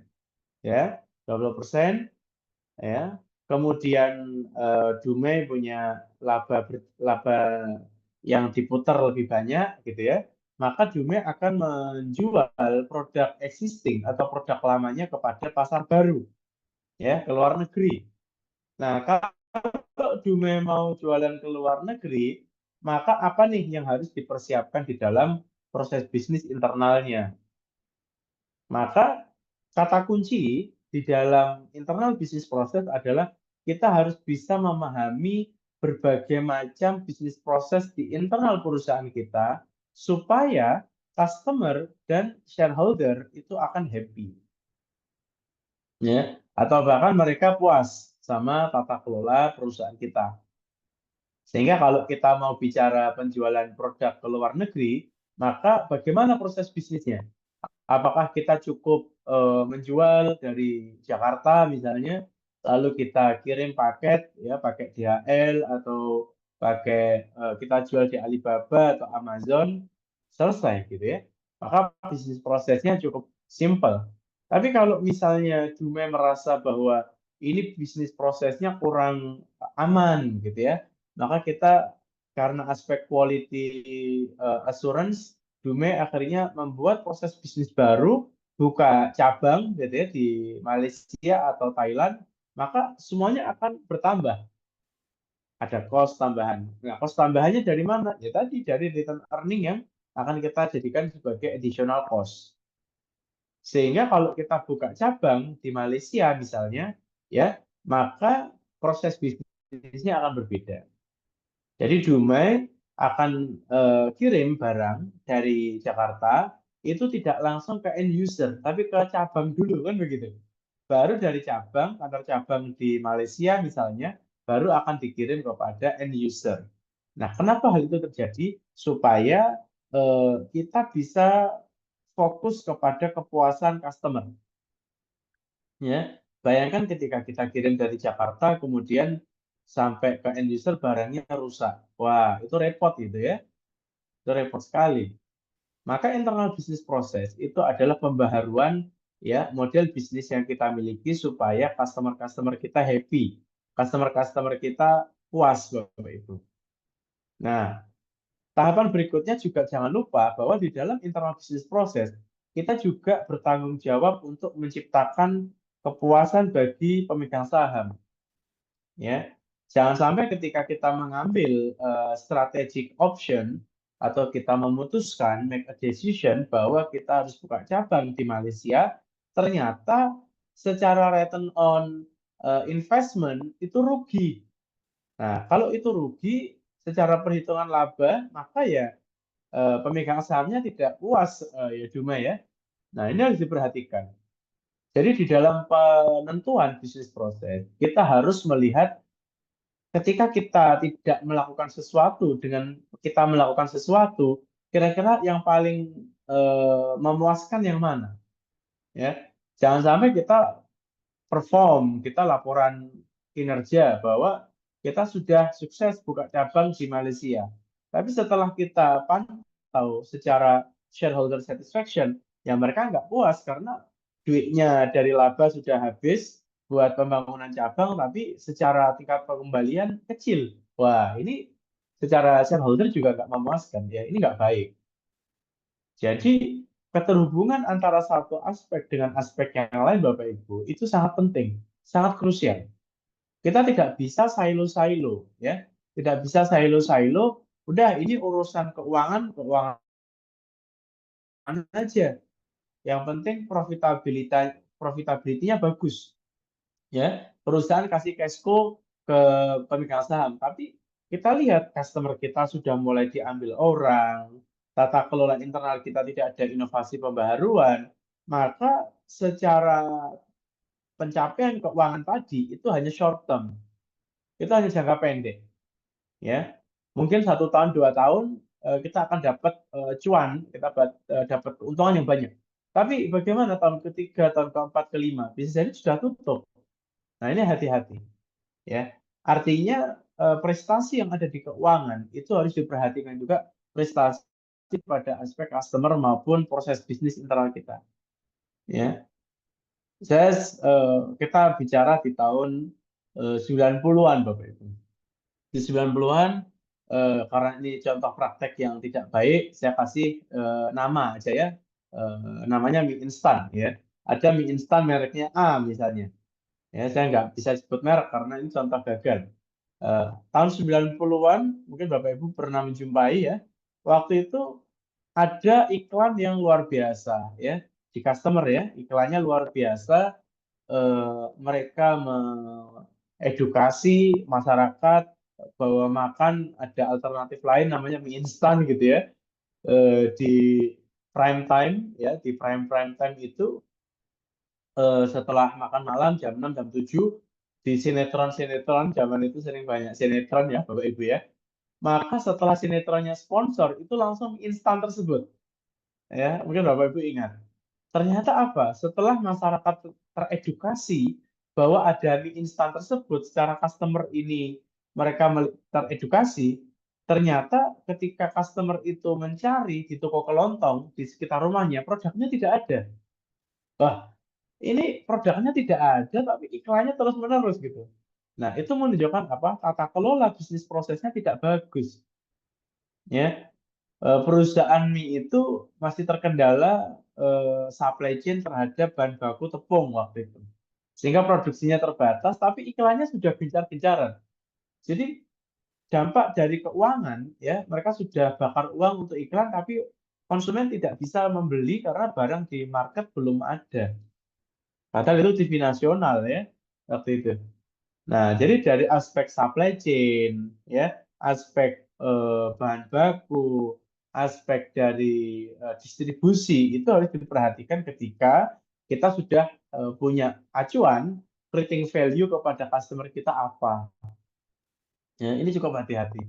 Ya, 20% ya. Kemudian Dumai punya laba yang diputar lebih banyak gitu ya. Maka Dumai akan menjual produk existing atau produk lamanya kepada pasar baru ya, ke luar negeri. Nah, kalau Dumai mau jualan ke luar negeri, maka apa nih yang harus dipersiapkan di dalam proses bisnis internalnya? Maka kata kunci di dalam internal bisnis proses adalah kita harus bisa memahami berbagai macam bisnis proses di internal perusahaan kita supaya customer dan shareholder itu akan happy. Ya, atau bahkan mereka puas sama tata kelola perusahaan kita. Sehingga kalau kita mau bicara penjualan produk ke luar negeri, maka bagaimana proses bisnisnya? Apakah kita cukup menjual dari Jakarta misalnya, lalu kita kirim paket ya pakai DHL atau pakai kita jual di Alibaba atau Amazon, selesai gitu ya. Maka bisnis prosesnya cukup simple. Tapi kalau misalnya Dumai merasa bahwa ini bisnis prosesnya kurang aman gitu ya, maka kita karena aspek quality assurance, Dumai akhirnya membuat proses bisnis baru, buka cabang gitu ya di Malaysia atau Thailand, maka semuanya akan bertambah. ada cost tambahan. Nah, cost tambahannya dari mana? Ya tadi dari return earning yang akan kita jadikan sebagai additional cost. Sehingga kalau kita buka cabang di Malaysia misalnya, ya, maka proses bisnisnya akan berbeda. Jadi Dumai akan kirim barang dari Jakarta itu tidak langsung ke end user, tapi ke cabang dulu kan begitu. Baru dari cabang, kantor cabang di Malaysia misalnya, baru akan dikirim kepada end user. Nah, kenapa hal itu terjadi? Supaya kita bisa fokus kepada kepuasan customer. Ya, bayangkan ketika kita kirim dari Jakarta, kemudian sampai ke end user barangnya rusak. Wah, itu repot gitu ya. Itu repot sekali. Maka internal business process itu adalah pembaharuan ya model bisnis yang kita miliki supaya customer-customer kita happy, customer-customer kita puas Bapak Ibu. Nah, tahapan berikutnya juga jangan lupa bahwa di dalam internal business process kita juga bertanggung jawab untuk menciptakan kepuasan bagi pemegang saham. Ya, jangan sampai ketika kita mengambil strategic option atau kita memutuskan make a decision bahwa kita harus buka cabang di Malaysia, ternyata secara return on investment itu rugi. Nah, kalau itu rugi secara perhitungan laba, maka ya pemegang sahamnya tidak puas ya Duma ya. Nah, ini harus diperhatikan. Jadi di dalam penentuan bisnis proses, kita harus melihat ketika kita tidak melakukan sesuatu dengan kita melakukan sesuatu, kira-kira yang paling memuaskan yang mana? Ya, jangan sampai kita perform, kita laporan kinerja bahwa kita sudah sukses buka cabang di Malaysia. Tapi setelah kita pantau secara shareholder satisfaction, ya mereka nggak puas karena duitnya dari laba sudah habis buat pembangunan cabang, tapi secara tingkat pengembalian kecil. Wah, ini secara shareholder juga nggak memuaskan. Ya, ini nggak baik. Jadi, keterhubungan antara satu aspek dengan aspek yang lain, Bapak Ibu, itu sangat penting, sangat krusial. Kita tidak bisa silo-silo, ya, tidak bisa silo-silo. Udah, ini urusan keuangan, keuangan aja. Yang penting profitability-nya bagus, ya. Perusahaan kasih cash flow ke pemegang saham, tapi kita lihat customer kita sudah mulai diambil orang, tata kelola internal kita tidak ada inovasi pembaharuan, maka secara pencapaian keuangan tadi itu hanya short term, itu hanya jangka pendek, ya. Mungkin 1 tahun 2 tahun kita akan dapat cuan, kita dapat keuntungan yang banyak. Tapi bagaimana tahun ketiga, tahun keempat, kelima, bisa jadi sudah tutup. Nah, ini hati-hati, ya. Artinya prestasi yang ada di keuangan itu harus diperhatikan juga prestasi pada aspek customer maupun proses bisnis internal kita, ya. Kita bicara di tahun 90-an Bapak Ibu. Di 90-an karena ini contoh praktek yang tidak baik, saya kasih nama aja ya. Namanya mie instan ya. Ada mie instan mereknya A misalnya. Ya, saya nggak bisa sebut merek karena ini contoh gagal. Tahun 90-an, mungkin Bapak Ibu pernah menjumpai ya, waktu itu ada iklan yang luar biasa ya, di customer ya, iklannya luar biasa, mereka mengedukasi masyarakat bahwa makan ada alternatif lain namanya mie instan gitu ya, di prime time ya, di prime time itu setelah makan malam jam 6 jam 7 di sinetron-sinetron zaman itu sering banyak sinetron ya Bapak Ibu ya. Maka setelah sinetronnya sponsor itu langsung instan tersebut. Ya, mungkin Bapak Ibu ingat. Ternyata apa? Setelah masyarakat teredukasi bahwa ada mie instan tersebut secara customer ini mereka teredukasi, ternyata ketika customer itu mencari di toko kelontong di sekitar rumahnya, produknya tidak ada. Wah, ini produknya tidak ada, tapi iklannya terus-menerus gitu. Nah, itu menunjukkan apa? Tata kelola bisnis prosesnya tidak bagus. Ya, perusahaan mie itu masih terkendala supply chain terhadap bahan baku tepung waktu itu. Sehingga produksinya terbatas, tapi iklannya sudah gencar-gencaran. Jadi dampak dari keuangan, ya mereka sudah bakar uang untuk iklan, tapi konsumen tidak bisa membeli karena barang di market belum ada. Padahal itu TV nasional ya waktu itu. Nah, jadi dari aspek supply chain, ya, aspek bahan baku, aspek dari distribusi itu harus diperhatikan ketika kita sudah punya acuan creating value kepada customer kita apa. Ya, ini cukup hati-hati.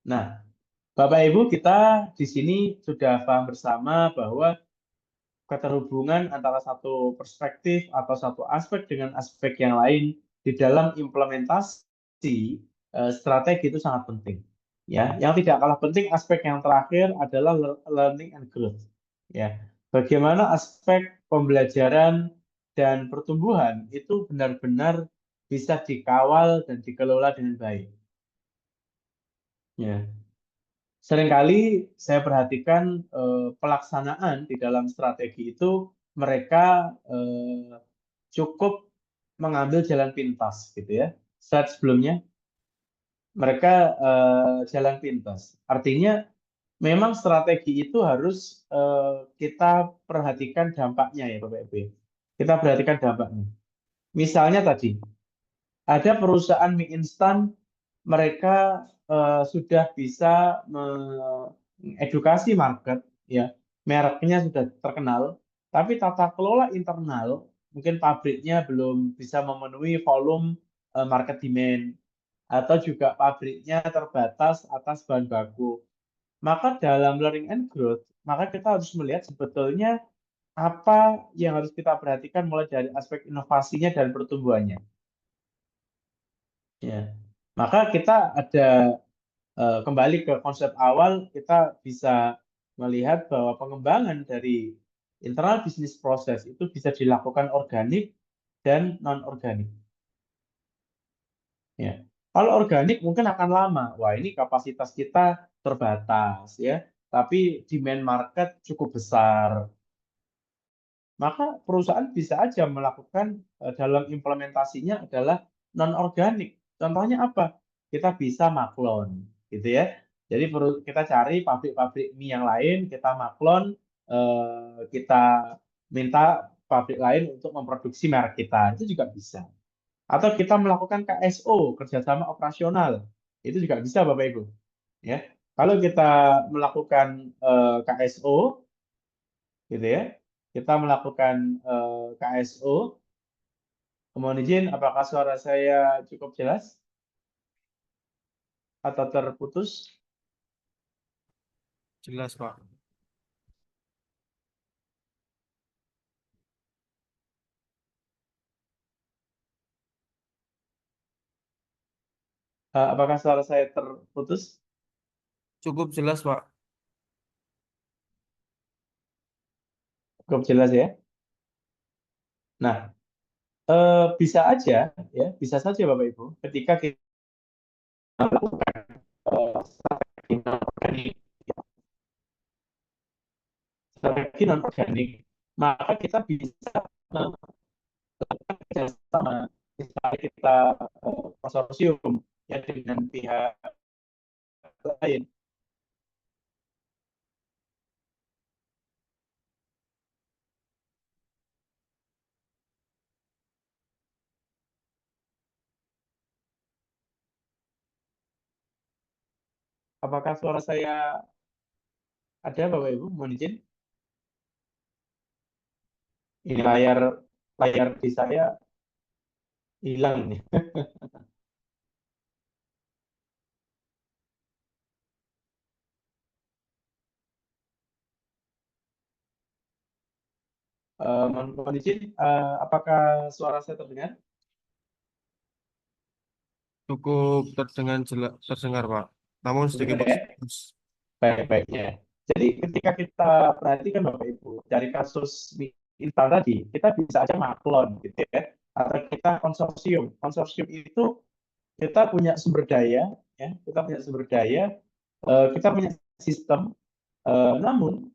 Nah, Bapak Ibu, kita di sini sudah paham bersama bahwa keterhubungan antara satu perspektif atau satu aspek dengan aspek yang lain di dalam implementasi strategi itu sangat penting. Ya, yang tidak kalah penting aspek yang terakhir adalah learning and growth. Ya, bagaimana aspek pembelajaran dan pertumbuhan itu benar-benar bisa dikawal dan dikelola dengan baik. Ya, seringkali saya perhatikan pelaksanaan di dalam strategi itu mereka cukup mengambil jalan pintas gitu ya. Slide sebelumnya mereka jalan pintas. Artinya memang strategi itu harus kita perhatikan dampaknya ya Bapak Ibu. Kita perhatikan dampaknya. Misalnya tadi ada perusahaan mie instan, mereka sudah bisa mengedukasi market, ya, mereknya sudah terkenal, tapi tata kelola internal mungkin pabriknya belum bisa memenuhi volume market demand, atau juga pabriknya terbatas atas bahan baku. Maka dalam learning and growth, maka kita harus melihat sebetulnya apa yang harus kita perhatikan mulai dari aspek inovasinya dan pertumbuhannya. Ya, maka kita ada kembali ke konsep awal, kita bisa melihat bahwa pengembangan dari internal business process itu bisa dilakukan organik dan non organik. Ya, kalau organik mungkin akan lama. Wah, ini kapasitas kita terbatas, ya, tapi demand market cukup besar. Maka perusahaan bisa aja melakukan dalam implementasinya adalah non organik. Contohnya apa? Kita bisa maklon, gitu ya. Jadi kita cari pabrik-pabrik mie yang lain, kita maklon, kita minta pabrik lain untuk memproduksi merek kita, itu juga bisa. Atau kita melakukan KSO, kerjasama operasional, itu juga bisa Bapak Ibu. Ya, kalau kita melakukan KSO, gitu ya, kita melakukan KSO. Mohon izin, apakah suara saya cukup jelas atau terputus? Jelas, Pak. Apakah suara saya terputus? Cukup jelas, Pak. Cukup jelas ya. Nah, bisa aja ya, bisa saja Bapak Ibu, ketika kita melakukan strategi non organik, maka kita bisa melakukan kerjasama, misalnya kita konsorsium ya dengan pihak lain. Apakah suara saya ada Bapak Ibu? Mohon izin. Ini layar di saya hilang nih. Mohon izin, apakah suara saya terdengar? Cukup terdengar, Pak. Namun sedikit Terdengar ya? putus. Baik-baiknya. Jadi ketika kita perhatikan Bapak Ibu, dari kasus mie instan tadi, kita bisa aja maklon gitu ya. Atau kita konsorsium. Konsorsium itu kita punya sumber daya, ya, kita punya sumber daya, kita punya sistem, namun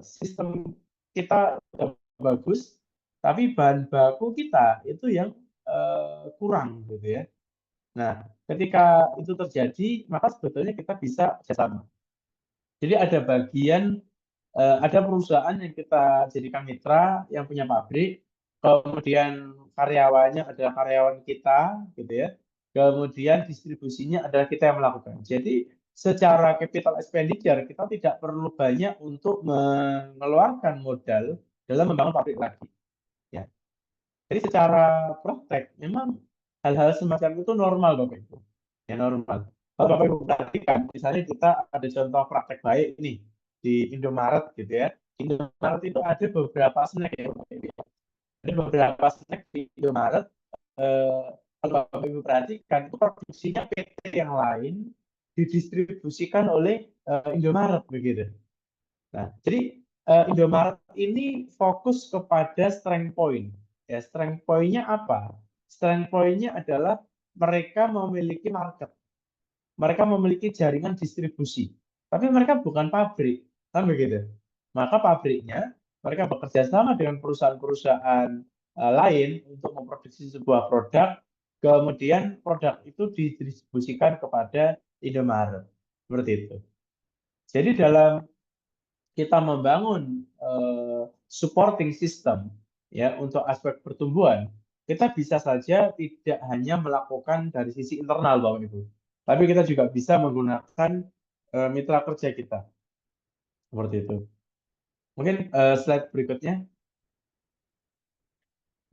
sistem kita sudah bagus, tapi bahan baku kita itu yang kurang gitu ya. Nah, ketika itu terjadi, maka sebetulnya kita bisa kerjasama. Jadi ada perusahaan yang kita jadikan mitra yang punya pabrik, kemudian karyawannya adalah karyawan kita, gitu ya. Kemudian distribusinya adalah kita yang melakukan. Jadi secara capital expenditure kita tidak perlu banyak untuk mengeluarkan modal dalam membangun pabrik lagi. Ya. Jadi secara praktek memang hal-hal semacam itu normal Bapak Ibu. Ya normal. Kalau Bapak Ibu perhatikan, misalnya kita ada contoh praktek baik nih di Indomaret gitu ya. Di Indomaret itu ada beberapa snack ya Bapak Ibu. Ada beberapa snack di Indomaret. Eh, kalau Bapak Ibu perhatikan itu produksinya PT yang lain didistribusikan oleh Indomaret begitu. Nah, jadi Indomaret ini fokus kepada strength point. Ya, strength point-nya apa? Strength point-nya adalah mereka memiliki market. Mereka memiliki jaringan distribusi. Tapi mereka bukan pabrik. Kan begitu. Maka pabriknya, mereka bekerja sama dengan perusahaan-perusahaan lain untuk memproduksi sebuah produk. Kemudian produk itu didistribusikan kepada Indomaret. Seperti itu. Jadi dalam kita membangun supporting system ya untuk aspek pertumbuhan, kita bisa saja tidak hanya melakukan dari sisi internal Bapak Ibu, tapi kita juga bisa menggunakan mitra kerja kita. Seperti itu. Mungkin slide berikutnya.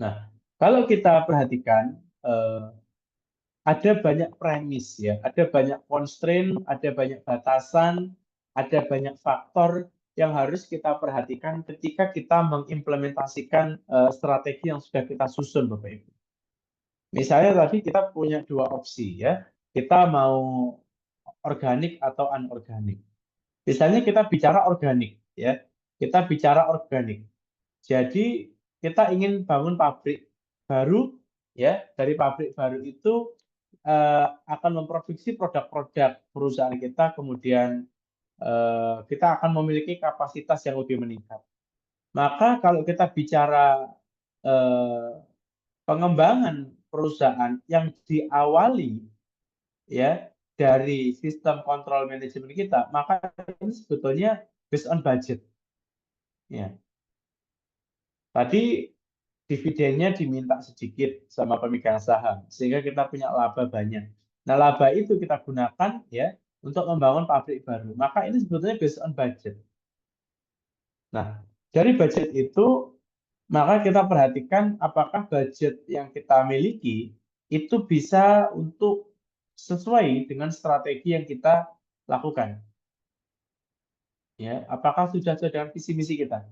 Nah, kalau kita perhatikan ada banyak premis ya, ada banyak constraint, ada banyak batasan, ada banyak faktor yang harus kita perhatikan ketika kita mengimplementasikan strategi yang sudah kita susun Bapak Ibu. Misalnya tadi kita punya dua opsi ya, kita mau organik atau anorganik. Misalnya kita bicara organik ya, kita bicara organik. Jadi kita ingin bangun pabrik baru ya, dari pabrik baru itu akan memproduksi produk-produk perusahaan kita, kemudian kita akan memiliki kapasitas yang lebih meningkat. Maka kalau kita bicara pengembangan perusahaan yang diawali ya dari sistem kontrol manajemen kita, maka ini sebetulnya based on budget. Ya. Tadi dividennya diminta sedikit sama pemegang saham, sehingga kita punya laba banyak. Nah, laba itu kita gunakan ya untuk membangun pabrik baru. Maka ini sebetulnya based on budget. Nah, dari budget itu, maka kita perhatikan apakah budget yang kita miliki itu bisa untuk sesuai dengan strategi yang kita lakukan. Ya, apakah sudah sesuai dengan visi misi kita?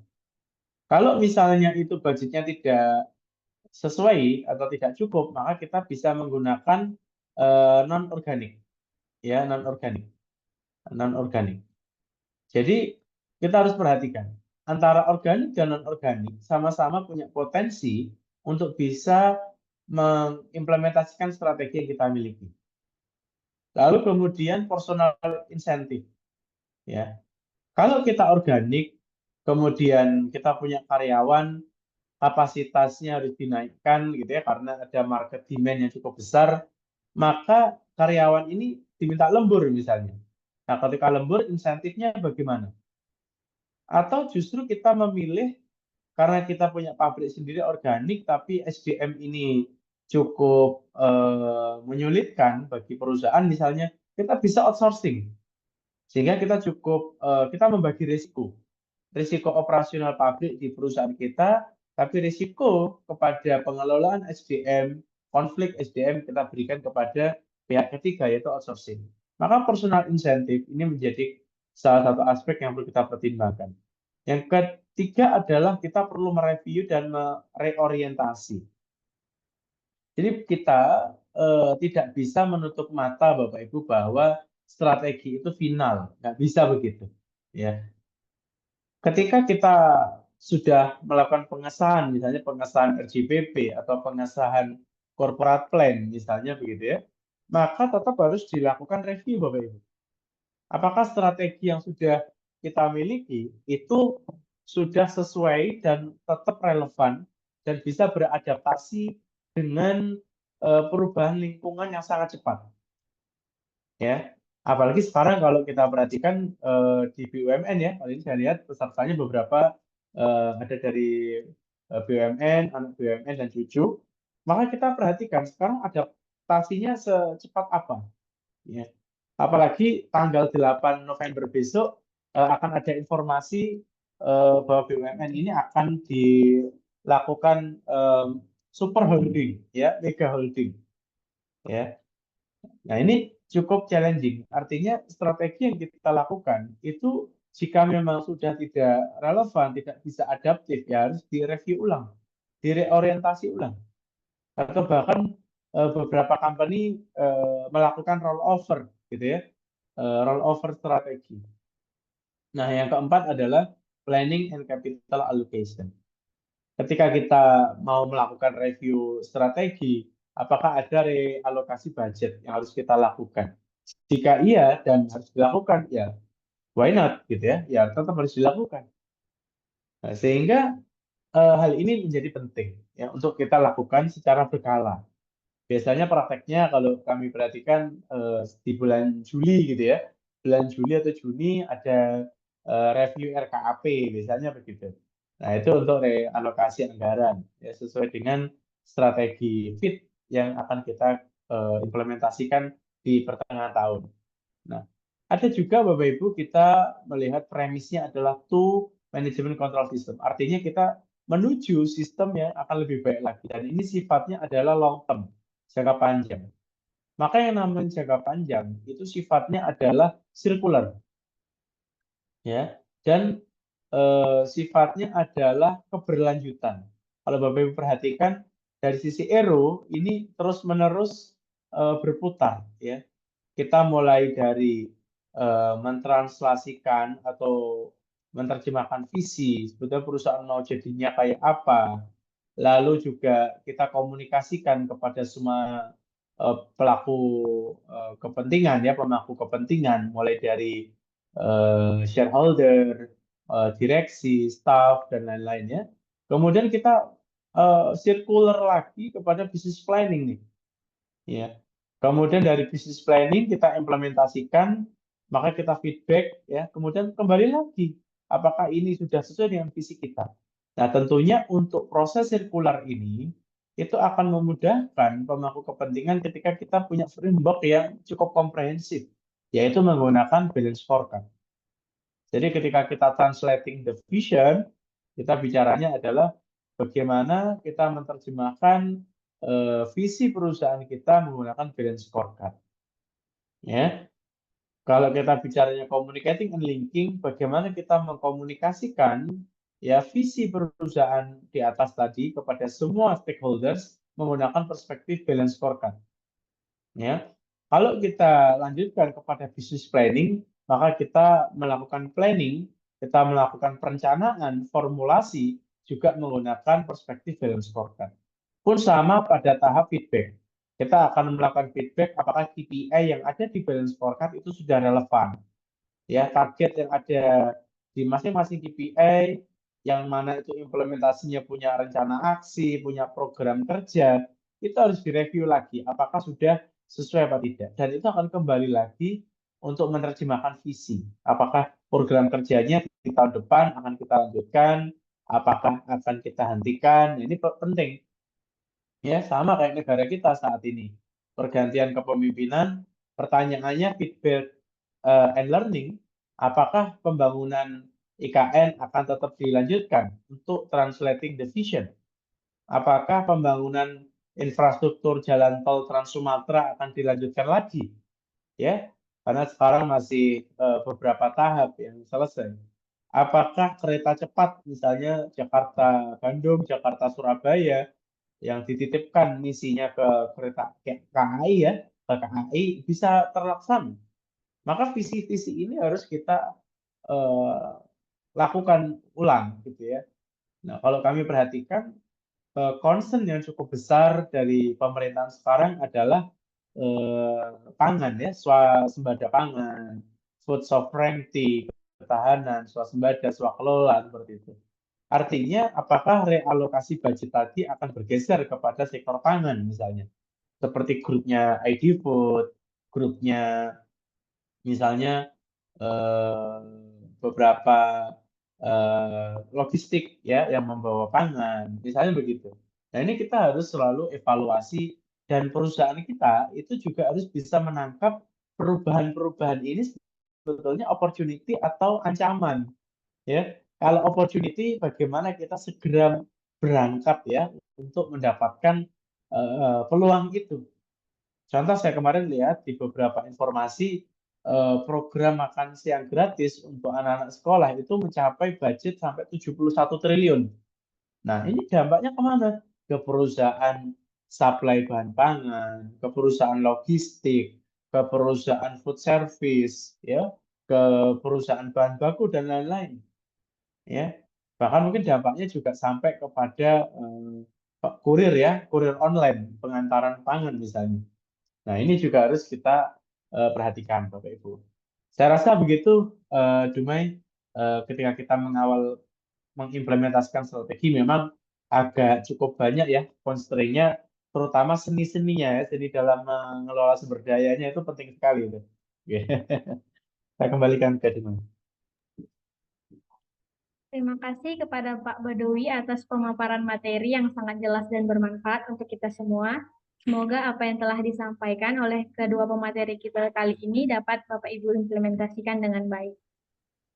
Kalau misalnya itu budgetnya tidak sesuai atau tidak cukup, maka kita bisa menggunakan non organik, ya non organik. Jadi kita harus perhatikan antara organik dan non organik sama-sama punya potensi untuk bisa mengimplementasikan strategi yang kita miliki. Lalu kemudian personal insentif, ya. Kalau kita organik, kemudian kita punya karyawan, kapasitasnya harus dinaikkan gitu ya karena ada market demand yang cukup besar, maka karyawan ini diminta lembur misalnya. Nah, ketika lembur insentifnya bagaimana? Atau justru kita memilih karena kita punya pabrik sendiri organik tapi SDM ini cukup menyulitkan bagi perusahaan misalnya, kita bisa outsourcing. Sehingga kita membagi risiko operasional pabrik di perusahaan kita, tapi risiko kepada pengelolaan SDM, konflik SDM kita berikan kepada pihak ketiga yaitu outsourcing. Maka personal insentif ini menjadi salah satu aspek yang perlu kita pertimbangkan. Yang ketiga adalah kita perlu mereview dan mereorientasi. Jadi kita tidak bisa menutup mata Bapak Ibu bahwa strategi itu final, nggak bisa begitu. Ya, ketika kita sudah melakukan pengesahan, misalnya pengesahan RJBP atau pengesahan corporate plan, misalnya begitu ya, maka tetap harus dilakukan review Bapak Ibu. Apakah strategi yang sudah kita miliki itu sudah sesuai dan tetap relevan dan bisa beradaptasi dengan perubahan lingkungan yang sangat cepat. Ya, apalagi sekarang kalau kita perhatikan di BUMN ya, kali ini saya lihat pesertanya beberapa ada dari BUMN, anak BUMN dan cucu. Maka kita perhatikan sekarang adaptasinya secepat apa. Ya. Apalagi tanggal 8 November besok akan ada informasi bahwa BUMN ini akan dilakukan super holding, ya, mega holding. Ya. Nah, ini cukup challenging. Artinya strategi yang kita lakukan itu jika memang sudah tidak relevan, tidak bisa adaptif, ya harus direview ulang, direorientasi ulang. Atau bahkan beberapa company melakukan rollover, gitu ya, rollover strategi. Nah, yang keempat adalah planning and capital allocation. Ketika kita mau melakukan review strategi, apakah ada realokasi budget yang harus kita lakukan? Jika iya dan harus dilakukan, ya why not gitu ya? Ya tetap harus dilakukan. Nah, sehingga hal ini menjadi penting ya untuk kita lakukan secara berkala. Biasanya prakteknya kalau kami perhatikan di bulan Juli gitu ya, bulan Juli atau Juni ada review RKAP biasanya begitu. Nah itu untuk realokasi anggaran ya sesuai dengan strategi FIT yang akan kita implementasikan di pertengahan tahun. Nah ada juga Bapak Ibu kita melihat premisnya adalah two management control system. Artinya kita menuju sistem yang akan lebih baik lagi dan ini sifatnya adalah long term, jangka panjang. Maka yang namanya jangka panjang itu sifatnya adalah circular, ya, dan sifatnya adalah keberlanjutan. Kalau Bapak Ibu perhatikan dari sisi Aero ini terus-menerus berputar, ya. Kita mulai dari mentranslasikan atau menerjemahkan visi, sebetulnya perusahaan mau jadinya kayak apa, lalu juga kita komunikasikan kepada semua pelaku kepentingan ya, pemangku kepentingan, mulai dari shareholder, direksi, staff dan lain-lainnya. Kemudian kita circular lagi kepada business planning nih, ya. Kemudian dari business planning kita implementasikan, maka kita feedback ya, kemudian kembali lagi apakah ini sudah sesuai dengan visi kita. Nah, tentunya untuk proses sirkular ini itu akan memudahkan pemangku kepentingan ketika kita punya framework yang cukup komprehensif, yaitu menggunakan balance scorecard. Jadi ketika kita translating the vision, kita bicaranya adalah bagaimana kita menerjemahkan visi perusahaan kita menggunakan balance scorecard. Ya, kalau kita bicaranya communicating and linking, bagaimana kita mengkomunikasikan ya visi perusahaan di atas tadi kepada semua stakeholders menggunakan perspektif balance scorecard. Ya, kalau kita lanjutkan kepada business planning, maka kita melakukan planning, kita melakukan perencanaan, formulasi juga menggunakan perspektif balance scorecard. Pun sama pada tahap feedback. Kita akan melakukan feedback apakah KPI yang ada di balance scorecard itu sudah relevan. Ya, target yang ada di masing-masing KPI yang mana itu implementasinya punya rencana aksi, punya program kerja, itu harus direview lagi apakah sudah sesuai apa tidak. Dan itu akan kembali lagi untuk menerjemahkan visi. Apakah program kerjanya di tahun depan akan kita lanjutkan, apakah akan kita hentikan. Ini penting. Ya, sama kayak negara kita saat ini. Pergantian kepemimpinan, pertanyaannya feedback and learning, apakah pembangunan IKN akan tetap dilanjutkan untuk translating the vision? Apakah pembangunan infrastruktur jalan tol Trans Sumatera akan dilanjutkan lagi? Ya, karena sekarang masih beberapa tahap yang selesai. Apakah kereta cepat misalnya Jakarta Bandung, Jakarta Surabaya yang dititipkan misinya ke kereta KAI ya, ke KAI bisa terlaksana. Maka visi-visi ini harus kita lakukan ulang gitu ya. Nah, kalau kami perhatikan concern yang cukup besar dari pemerintahan sekarang adalah pangan ya, swasembada pangan, food sovereignty, ketahanan, swasembada, swakelola seperti itu. Artinya apakah realokasi budget tadi akan bergeser kepada sektor pangan misalnya? seperti grupnya ID Food, grupnya misalnya beberapa logistik ya yang membawa pangan, misalnya begitu. Nah, ini kita harus selalu evaluasi dan perusahaan kita itu juga harus bisa menangkap perubahan-perubahan ini sebetulnya opportunity atau ancaman ya. Kalau opportunity bagaimana kita segera berangkat ya untuk mendapatkan peluang itu. Contoh saya kemarin lihat di beberapa informasi program makan siang gratis untuk anak-anak sekolah itu mencapai budget sampai 71 triliun. Nah, ini dampaknya kemana? Ke perusahaan supply bahan pangan, ke perusahaan logistik, ke perusahaan food service, ya, ke perusahaan bahan baku dan lain-lain. Ya, bahkan mungkin dampaknya juga sampai kepada kurir ya, kurir online, pengantaran pangan misalnya. Nah, ini juga harus kita perhatikan, Bapak Ibu. Saya rasa begitu, Dumai, ketika kita mengimplementasikan strategi memang agak cukup banyak ya constraint-nya, terutama seni-seninya ya, seni dalam mengelola sumber dayanya itu penting sekali itu. Oke. Saya kembalikan ke Dumai. Terima kasih kepada Pak Badawi atas pemaparan materi yang sangat jelas dan bermanfaat untuk kita semua. Semoga apa yang telah disampaikan oleh kedua pemateri kita kali ini dapat Bapak Ibu implementasikan dengan baik.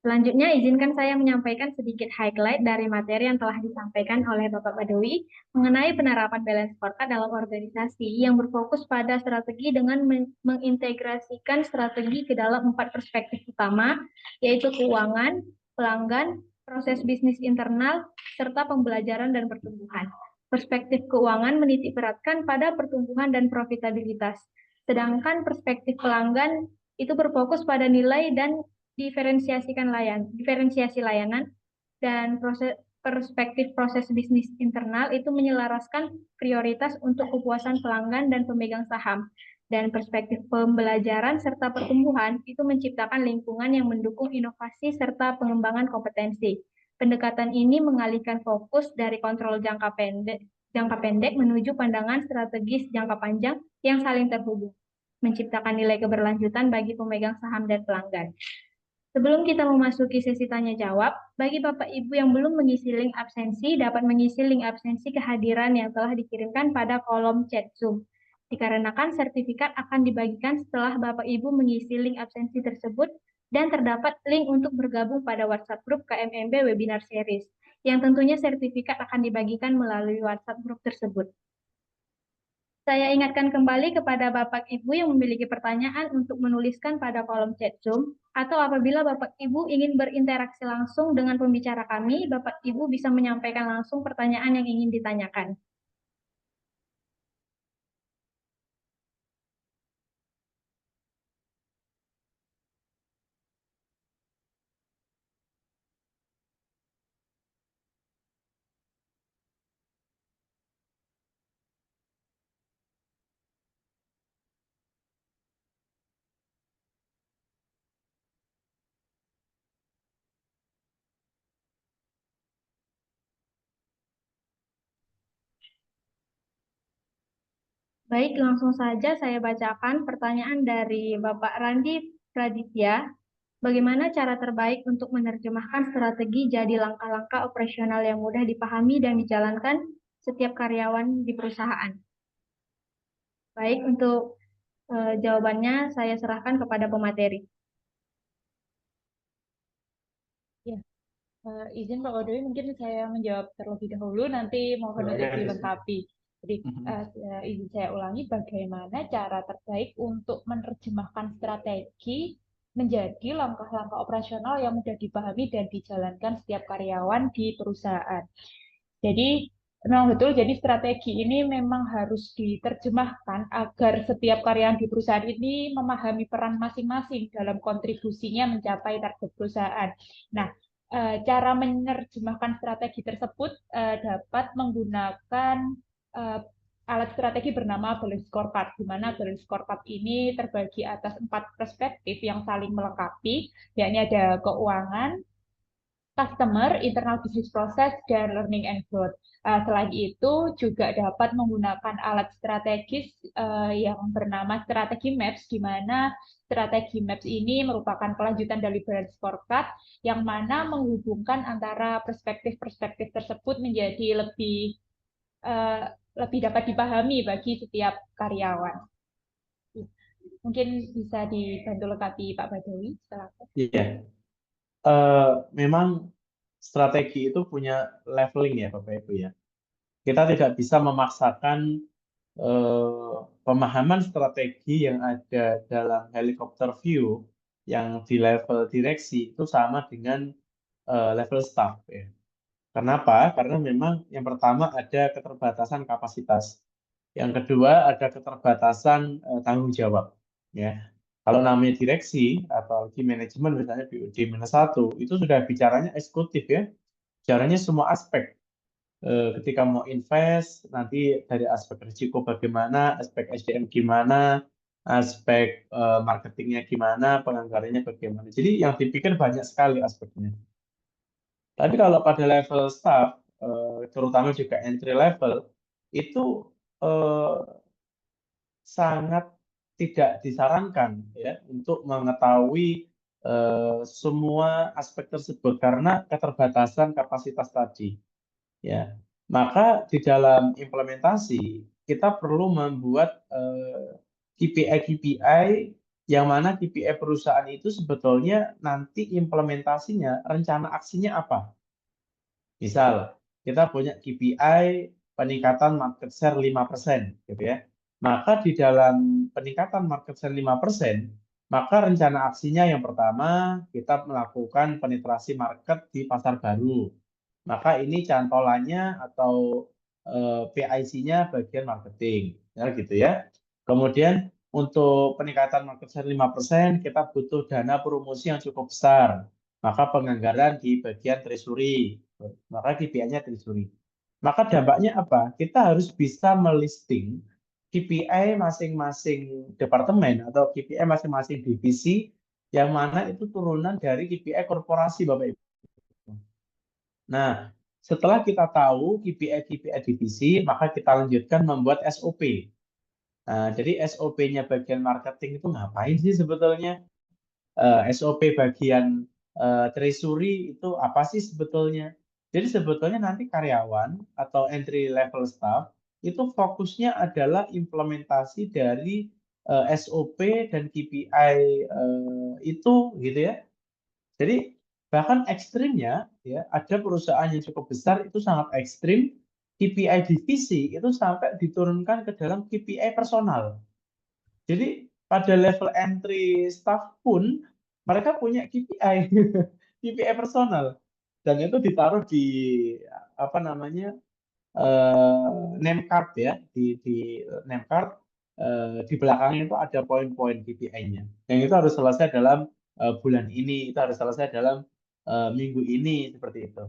Selanjutnya, izinkan saya menyampaikan sedikit highlight dari materi yang telah disampaikan oleh Bapak Badawi mengenai penerapan balance scorecard dalam organisasi yang berfokus pada strategi dengan mengintegrasikan strategi ke dalam 4 perspektif utama, yaitu keuangan, pelanggan, proses bisnis internal, serta pembelajaran dan pertumbuhan. Perspektif keuangan menitik beratkan pada pertumbuhan dan profitabilitas, sedangkan perspektif pelanggan itu berfokus pada nilai dan diferensiasi layanan, dan perspektif proses bisnis internal itu menyelaraskan prioritas untuk kepuasan pelanggan dan pemegang saham. Dan perspektif pembelajaran serta pertumbuhan itu menciptakan lingkungan yang mendukung inovasi serta pengembangan kompetensi. Pendekatan ini mengalihkan fokus dari kontrol jangka pendek menuju pandangan strategis jangka panjang yang saling terhubung, menciptakan nilai keberlanjutan bagi pemegang saham dan pelanggan. Sebelum kita memasuki sesi tanya jawab, bagi Bapak Ibu yang belum mengisi link absensi, dapat mengisi link absensi kehadiran yang telah dikirimkan pada kolom chat Zoom. Dikarenakan sertifikat akan dibagikan setelah Bapak Ibu mengisi link absensi tersebut dan terdapat link untuk bergabung pada WhatsApp Group KMMB Webinar Series, yang tentunya sertifikat akan dibagikan melalui WhatsApp Group tersebut. Saya ingatkan kembali kepada Bapak Ibu yang memiliki pertanyaan untuk menuliskan pada kolom chat Zoom, atau apabila Bapak Ibu ingin berinteraksi langsung dengan pembicara kami, Bapak Ibu bisa menyampaikan langsung pertanyaan yang ingin ditanyakan. Baik, langsung saja saya bacakan pertanyaan dari Bapak Randi Praditya. Bagaimana cara terbaik untuk menerjemahkan strategi jadi langkah-langkah operasional yang mudah dipahami dan dijalankan setiap karyawan di perusahaan? Baik, untuk jawabannya saya serahkan kepada pemateri. Ya, izin Pak Badawi, mungkin saya menjawab terlebih dahulu, nanti mohon untuk Silakan, Sis. dilengkapi. Jadi, izin saya ulangi, bagaimana cara terbaik untuk menerjemahkan strategi menjadi langkah-langkah operasional yang mudah dipahami dan dijalankan setiap karyawan di perusahaan. Jadi, memang betul, jadi strategi ini memang harus diterjemahkan agar setiap karyawan di perusahaan ini memahami peran masing-masing dalam kontribusinya mencapai target perusahaan. Nah, cara menerjemahkan strategi tersebut dapat menggunakan alat strategi bernama balance scorecard, di mana balance scorecard ini terbagi atas 4 perspektif yang saling melengkapi, yakni ada keuangan, customer, internal business process, dan learning and growth. Selain itu, juga dapat menggunakan alat strategis yang bernama strategi maps, di mana strategi maps ini merupakan kelanjutan dari brand scorecard, yang mana menghubungkan antara perspektif-perspektif tersebut menjadi lebih dapat dipahami bagi setiap karyawan. Mungkin bisa dibantu lengkapi Pak Badawi setelah Iya. Memang strategi itu punya leveling ya Bapak Ibu ya. Kita tidak bisa memaksakan pemahaman strategi yang ada dalam helikopter view yang di level direksi itu sama dengan level staff ya. Kenapa? Karena memang yang pertama ada keterbatasan kapasitas. Yang kedua ada keterbatasan tanggung jawab ya. Kalau namanya direksi atau di manajemen misalnya BUD-1 itu sudah bicaranya eksekutif ya. Bicaranya semua aspek. Ketika mau invest nanti dari aspek risiko bagaimana, aspek SDM gimana, aspek marketingnya gimana, penganggarannya bagaimana. Jadi yang dipikir banyak sekali aspeknya. Tapi kalau pada level staff, terutama juga entry level, itu sangat tidak disarankan ya untuk mengetahui semua aspek tersebut karena keterbatasan kapasitas tadi. Ya, maka di dalam implementasi kita perlu membuat KPI-KPI yang mana KPI perusahaan itu sebetulnya nanti implementasinya, rencana aksinya apa? Misal, kita punya KPI peningkatan market share 5%, gitu ya. Maka di dalam peningkatan market share 5%, maka rencana aksinya yang pertama, kita melakukan penetrasi market di pasar baru. Maka ini cantolannya atau PIC-nya bagian marketing, ya gitu ya. Kemudian untuk peningkatan market share 5%, kita butuh dana promosi yang cukup besar. Maka penganggaran di bagian treasury, maka KPI-nya treasury. Maka dampaknya apa? Kita harus bisa melisting KPI masing-masing departemen atau KPI masing-masing divisi yang mana itu turunan dari KPI korporasi Bapak Ibu. Nah, setelah kita tahu KPI divisi, maka kita lanjutkan membuat SOP. Nah, jadi SOP-nya bagian marketing itu ngapain sih sebetulnya? SOP bagian treasury itu apa sih sebetulnya? Jadi sebetulnya nanti karyawan atau entry level staff itu fokusnya adalah implementasi dari SOP dan KPI itu gitu ya. Jadi bahkan ekstrimnya ya ada perusahaan yang cukup besar itu sangat ekstrim KPI divisi itu sampai diturunkan ke dalam KPI personal. Jadi pada level entry staff pun mereka punya KPI, KPI personal, dan itu ditaruh di apa namanya name card ya, di name card di belakangnya itu ada poin-poin KPI-nya. Yang itu harus selesai dalam bulan ini, itu harus selesai dalam minggu ini seperti itu.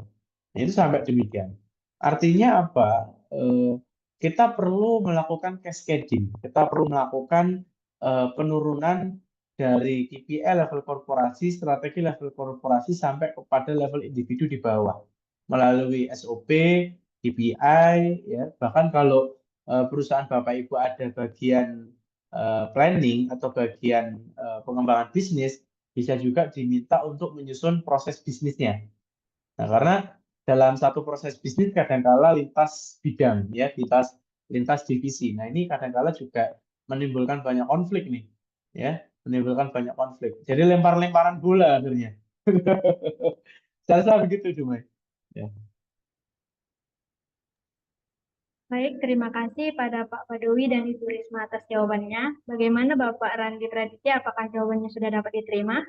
Nah, itu sampai demikian. Artinya apa? Kita perlu melakukan cascading, kita perlu melakukan penurunan dari KPI level korporasi, strategi level korporasi sampai kepada level individu di bawah melalui SOP, KPI, ya bahkan kalau perusahaan Bapak Ibu ada bagian planning atau bagian pengembangan bisnis, bisa juga diminta untuk menyusun proses bisnisnya. Nah, karena dalam satu proses bisnis kadangkala lintas bidang, ya lintas divisi. Nah, ini kadangkala juga menimbulkan banyak konflik nih, ya menimbulkan banyak konflik. Jadi lempar-lemparan bola akhirnya. Saya rasa begitu, Dumai. Ya. Baik, terima kasih pada Pak Badawi dan Ibu Risma atas jawabannya. Bagaimana Bapak Randi Praditya, apakah jawabannya sudah dapat diterima?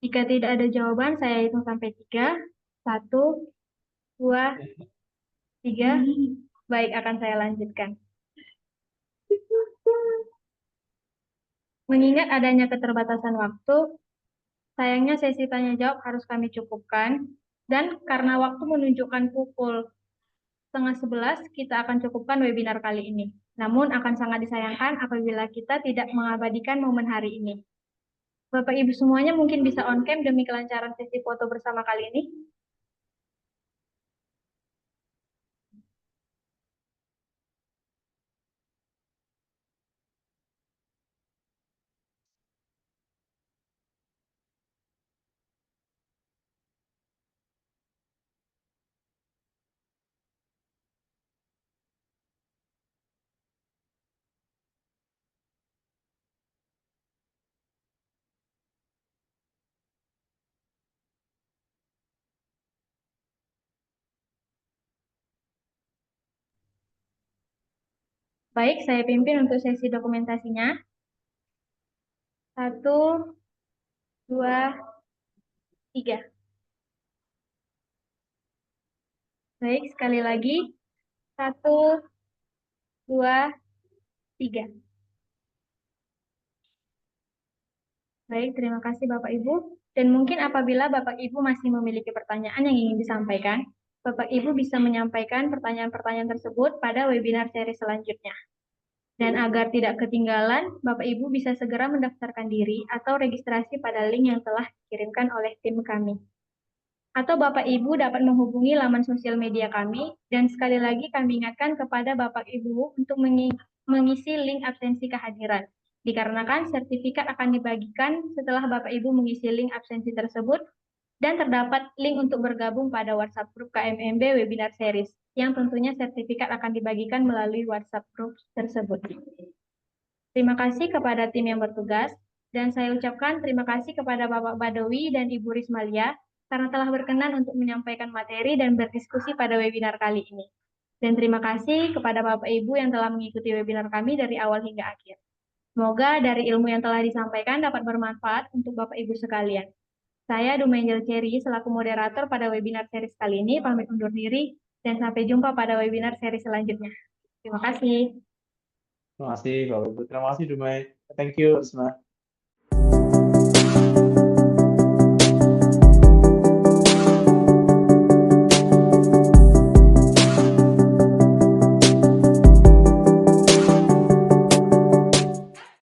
Jika tidak ada jawaban, saya hitung sampai 3. 1, 2, 3. Baik, akan saya lanjutkan. Mengingat adanya keterbatasan waktu, sayangnya sesi tanya jawab harus kami cukupkan. Dan karena waktu menunjukkan pukul 10:30, kita akan cukupkan webinar kali ini. Namun akan sangat disayangkan apabila kita tidak mengabadikan momen hari ini. Bapak Ibu semuanya mungkin bisa on cam demi kelancaran sesi foto bersama kali ini. Baik, saya pimpin untuk sesi dokumentasinya. 1, 2, 3. Baik, sekali lagi. 1, 2, 3. Baik, terima kasih Bapak Ibu. Dan mungkin apabila Bapak Ibu masih memiliki pertanyaan yang ingin disampaikan, Bapak Ibu bisa menyampaikan pertanyaan-pertanyaan tersebut pada webinar seri selanjutnya. Dan agar tidak ketinggalan, Bapak Ibu bisa segera mendaftarkan diri atau registrasi pada link yang telah dikirimkan oleh tim kami. Atau Bapak Ibu dapat menghubungi laman sosial media kami, dan sekali lagi kami ingatkan kepada Bapak Ibu untuk mengisi link absensi kehadiran. Dikarenakan sertifikat akan dibagikan setelah Bapak Ibu mengisi link absensi tersebut, dan terdapat link untuk bergabung pada WhatsApp Group KMMB Webinar Series, yang tentunya sertifikat akan dibagikan melalui WhatsApp Group tersebut. Terima kasih kepada tim yang bertugas, dan saya ucapkan terima kasih kepada Bapak Badawi dan Ibu Rismalia karena telah berkenan untuk menyampaikan materi dan berdiskusi pada webinar kali ini. Dan terima kasih kepada Bapak Ibu yang telah mengikuti webinar kami dari awal hingga akhir. Semoga dari ilmu yang telah disampaikan dapat bermanfaat untuk Bapak Ibu sekalian. Saya Dumai Angel Cherry selaku moderator pada webinar seri kali ini pamit undur diri dan sampai jumpa pada webinar seri selanjutnya. Terima kasih. Terima kasih Bapak Ibu. Terima kasih Dumai. Thank you, Risma.